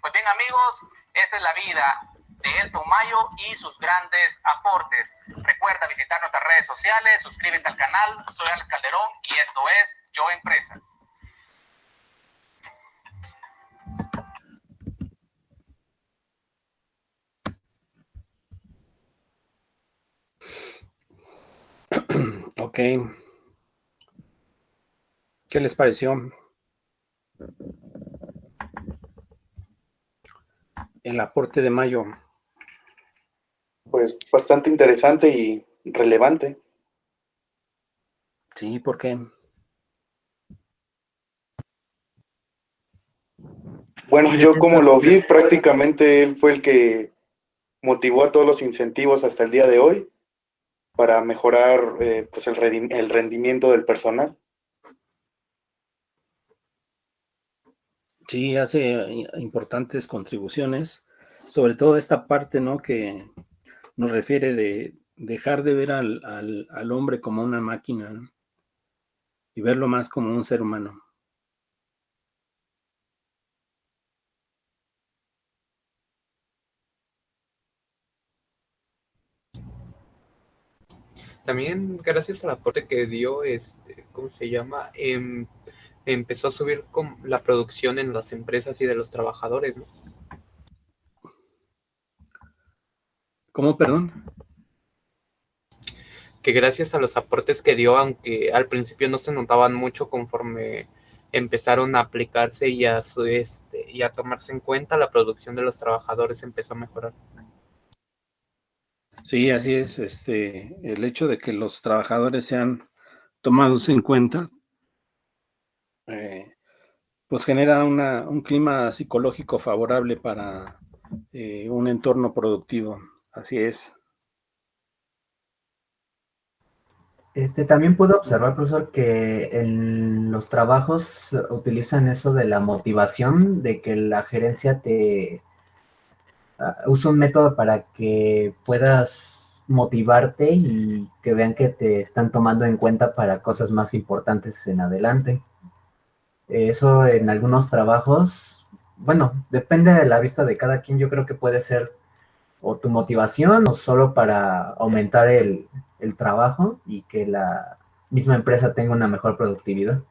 Pues bien, amigos, esta es la vida de Elton Mayo y sus grandes aportes. Recuerda visitar nuestras redes sociales, suscríbete al canal. Soy Alex Calderón y esto es Yo Empresa. Ok. ¿Qué les pareció el aporte de Mayo? Pues bastante interesante y relevante. Sí, ¿por qué? Bueno, yo como lo vi, prácticamente él fue el que motivó a todos los incentivos hasta el día de hoy para mejorar pues el rendimiento del personal. Sí, hace importantes contribuciones, sobre todo esta parte, ¿no? Que nos refiere de dejar de ver al hombre como una máquina, ¿no? Y verlo más como un ser humano. También gracias al aporte que dio, ¿cómo se llama? Empezó a subir la producción en las empresas y de los trabajadores, ¿no? ¿Cómo, perdón? Que gracias a los aportes que dio, aunque al principio no se notaban mucho, conforme empezaron a aplicarse y a tomarse en cuenta, la producción de los trabajadores empezó a mejorar. Sí, así es. El hecho de que los trabajadores sean tomados en cuenta, pues genera un clima psicológico favorable para un entorno productivo. Así es. También pude observar, profesor, que en los trabajos utilizan eso de la motivación, de que la gerencia te usa un método para que puedas motivarte y que vean que te están tomando en cuenta para cosas más importantes en adelante. Eso en algunos trabajos, bueno, depende de la vista de cada quien. Yo creo que puede ser o tu motivación o solo para aumentar el trabajo y que la misma empresa tenga una mejor productividad.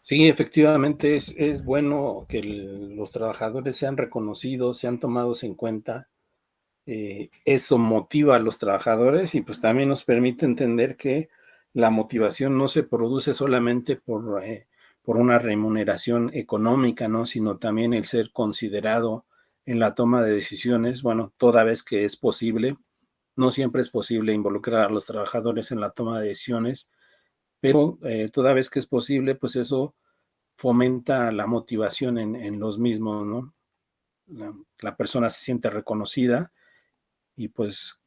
Sí, efectivamente es bueno que los trabajadores sean reconocidos, sean tomados en cuenta. Eso motiva a los trabajadores y pues también nos permite entender que la motivación no se produce solamente por una remuneración económica, ¿no? Sino también el ser considerado, en la toma de decisiones, bueno, toda vez que es posible. No siempre es posible involucrar a los trabajadores en la toma de decisiones, pero toda vez que es posible, pues eso fomenta la motivación en los mismos, ¿no? La persona se siente reconocida y pues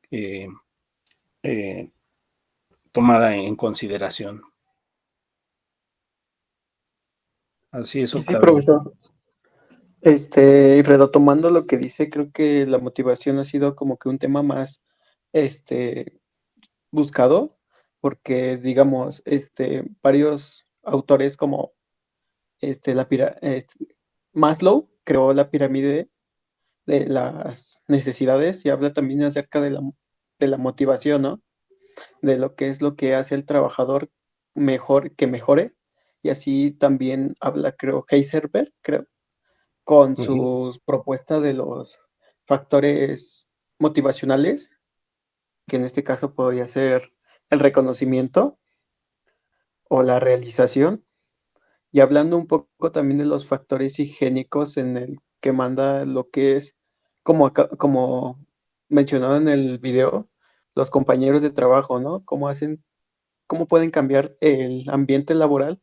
tomada en consideración. Así eso Y sí, cabe. profesor. Y retomando lo que dice, creo que la motivación ha sido como que un tema más, buscado, porque digamos, varios autores como, Maslow creó la pirámide de las necesidades y habla también acerca de la motivación, ¿no? De lo que es lo que hace el trabajador mejor que mejore. Y así también habla, creo, Heisenberg, creo, con sus propuestas de los factores motivacionales, que en este caso podría ser el reconocimiento o la realización. Y hablando un poco también de los factores higiénicos en el que manda lo que es, como mencionado en el video, los compañeros de trabajo, ¿no? Cómo pueden cambiar el ambiente laboral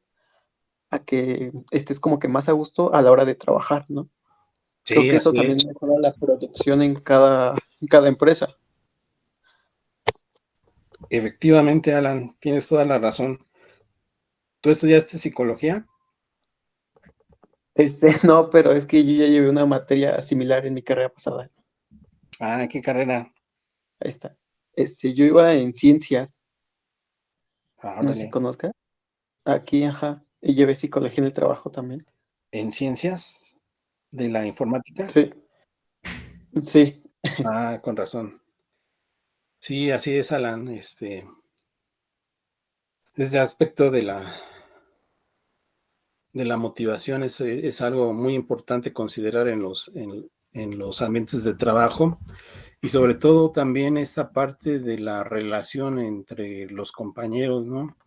a que estés como que más a gusto a la hora de trabajar, ¿no? Creo Sí, que eso así es. también mejora la producción en cada empresa. Efectivamente, Alan, tienes toda la razón. ¿Tú estudiaste psicología? No, pero es que yo ya llevé una materia similar en mi carrera pasada. Ah, ¿qué carrera? Ahí está. Yo iba en ciencias, Ah, no sé si órale. conozca. Aquí, ajá. Y llevé psicología en el trabajo también. ¿En ciencias de la informática? Sí, sí. Ah, con razón. Sí, así es, Alan. Desde aspecto de la motivación es algo muy importante considerar en los ambientes de trabajo y sobre todo también esta parte de la relación entre los compañeros, ¿no?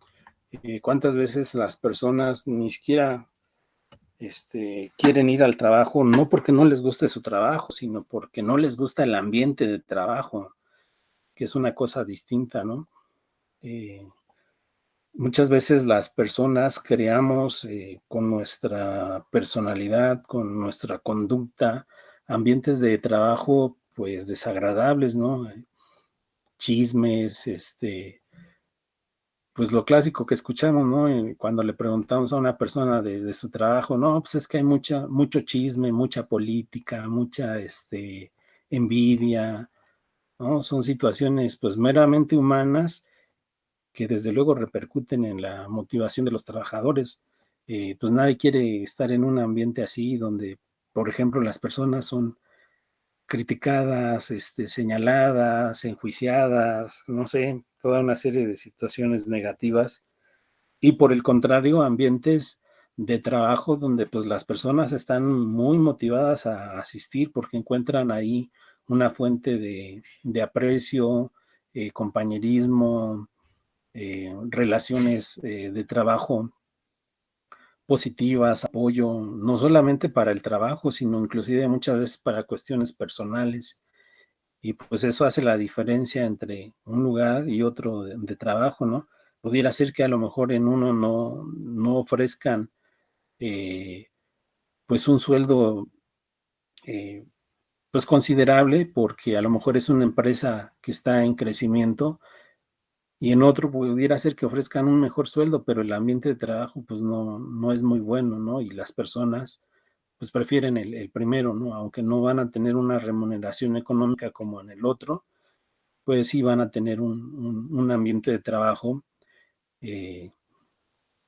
¿Cuántas veces las personas ni siquiera quieren ir al trabajo, no porque no les guste su trabajo, sino porque no les gusta el ambiente de trabajo, que es una cosa distinta, ¿no? Muchas veces las personas creamos con nuestra personalidad, con nuestra conducta, ambientes de trabajo pues desagradables, ¿no? Chismes, pues lo clásico que escuchamos, ¿no? Cuando le preguntamos a una persona de su trabajo, no, pues es que hay mucho chisme, mucha política, mucha envidia, ¿no? Son situaciones pues meramente humanas que desde luego repercuten en la motivación de los trabajadores. Pues nadie quiere estar en un ambiente así donde, por ejemplo, las personas son criticadas, señaladas, enjuiciadas, no sé, toda una serie de situaciones negativas. Y por el contrario, ambientes de trabajo donde pues las personas están muy motivadas a asistir porque encuentran ahí una fuente de aprecio, compañerismo, relaciones de trabajo positivas, apoyo, no solamente para el trabajo, sino inclusive muchas veces para cuestiones personales. Y pues eso hace la diferencia entre un lugar y otro de trabajo, ¿no? Pudiera ser que a lo mejor en uno no ofrezcan pues un sueldo pues considerable porque a lo mejor es una empresa que está en crecimiento y en otro pudiera ser que ofrezcan un mejor sueldo, pero el ambiente de trabajo pues no es muy bueno, ¿no? Y las personas pues prefieren el primero, ¿no? Aunque no van a tener una remuneración económica como en el otro, pues sí van a tener un ambiente de trabajo eh,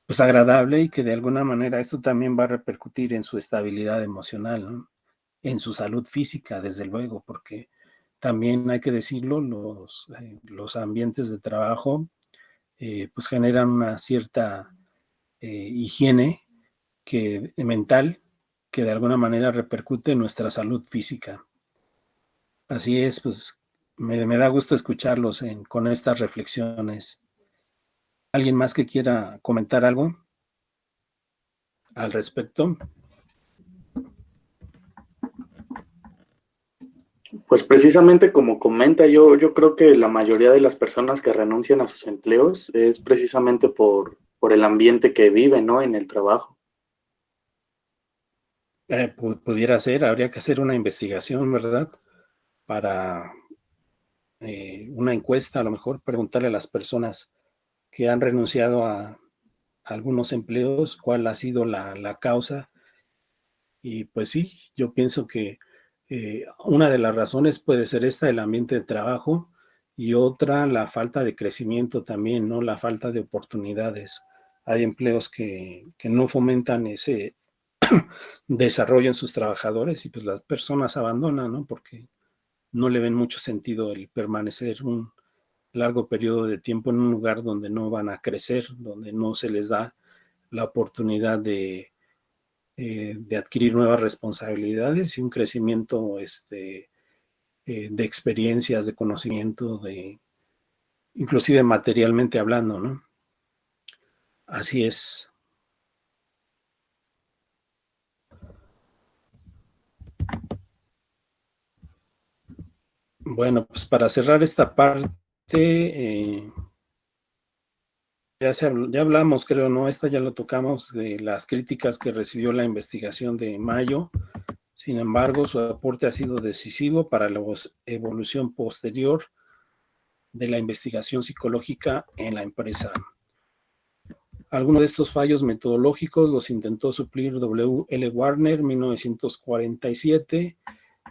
pues agradable y que de alguna manera esto también va a repercutir en su estabilidad emocional, ¿no? En su salud física, desde luego, porque también hay que decirlo, los ambientes de trabajo pues generan una cierta higiene mental que de alguna manera repercute en nuestra salud física. Así es, pues me da gusto escucharlos con estas reflexiones. ¿Alguien más que quiera comentar algo al respecto? Pues precisamente como comenta, yo creo que la mayoría de las personas que renuncian a sus empleos es precisamente por el ambiente que viven, ¿no? En el trabajo. Pudiera ser, habría que hacer una investigación, ¿verdad? Para una encuesta, a lo mejor preguntarle a las personas que han renunciado a algunos empleos cuál ha sido la causa. Y pues sí, yo pienso que una de las razones puede ser esta, el ambiente de trabajo, y otra, la falta de crecimiento también, ¿no? La falta de oportunidades. Hay empleos que no fomentan ese desarrollo en sus trabajadores y pues las personas abandonan, ¿no? Porque no le ven mucho sentido el permanecer un largo periodo de tiempo en un lugar donde no van a crecer, donde no se les da la oportunidad de adquirir nuevas responsabilidades y un crecimiento de experiencias, de conocimiento, inclusive materialmente hablando, ¿no? Así es. Bueno, pues para cerrar esta parte, ya hablamos, creo, ¿no? Esta ya lo tocamos, de las críticas que recibió la investigación de mayo. Sin embargo, su aporte ha sido decisivo para la evolución posterior de la investigación psicológica en la empresa. Algunos de estos fallos metodológicos los intentó suplir W. L. Warner en 1947,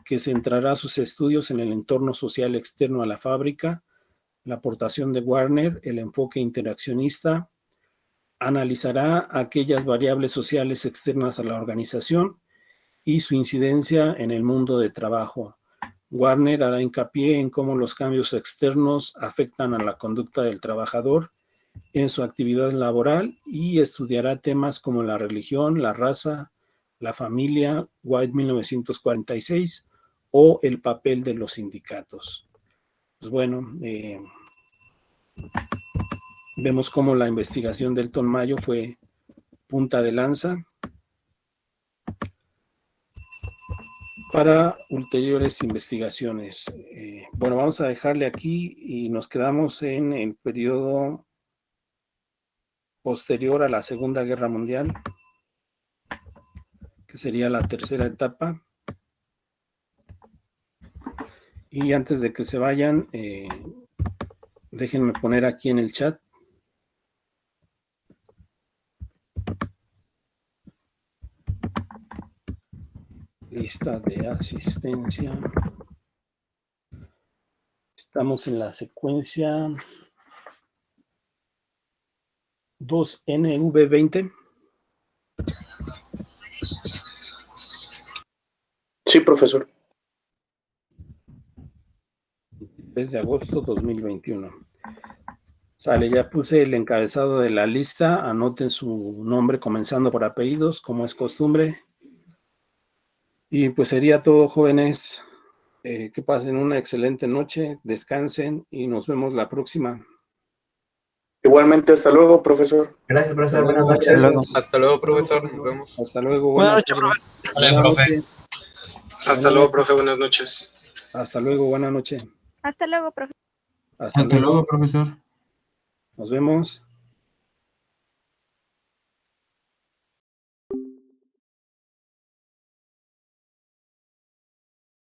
que centrará sus estudios en el entorno social externo a la fábrica. La aportación de Warner, el enfoque interaccionista, analizará aquellas variables sociales externas a la organización y su incidencia en el mundo de trabajo. Warner hará hincapié en cómo los cambios externos afectan a la conducta del trabajador en su actividad laboral y estudiará temas como la religión, la raza, la familia, White 1946, o el papel de los sindicatos. Pues bueno, vemos cómo la investigación del Elton Mayo fue punta de lanza para ulteriores investigaciones. Bueno, vamos a dejarle aquí y nos quedamos en el periodo posterior a la Segunda Guerra Mundial, que sería la tercera etapa. Y antes de que se vayan, déjenme poner aquí en el chat lista de asistencia. Estamos en la secuencia 2NV20. Sí, profesor. Desde agosto 2021. Sale, ya puse el encabezado de la lista. Anoten su nombre comenzando por apellidos, como es costumbre. Y pues sería todo, jóvenes. Que pasen una excelente noche, descansen y nos vemos la próxima. Igualmente, hasta luego, profesor. Gracias, profesor. Buenas noches. Hasta luego, profesor. Nos vemos. Hasta luego. Buenas noches, profe. Hola, profe. Hasta luego, profe. Buenas noches. Hasta luego. Buena noche. Hasta luego, profe. Hasta luego, profesor. Nos vemos.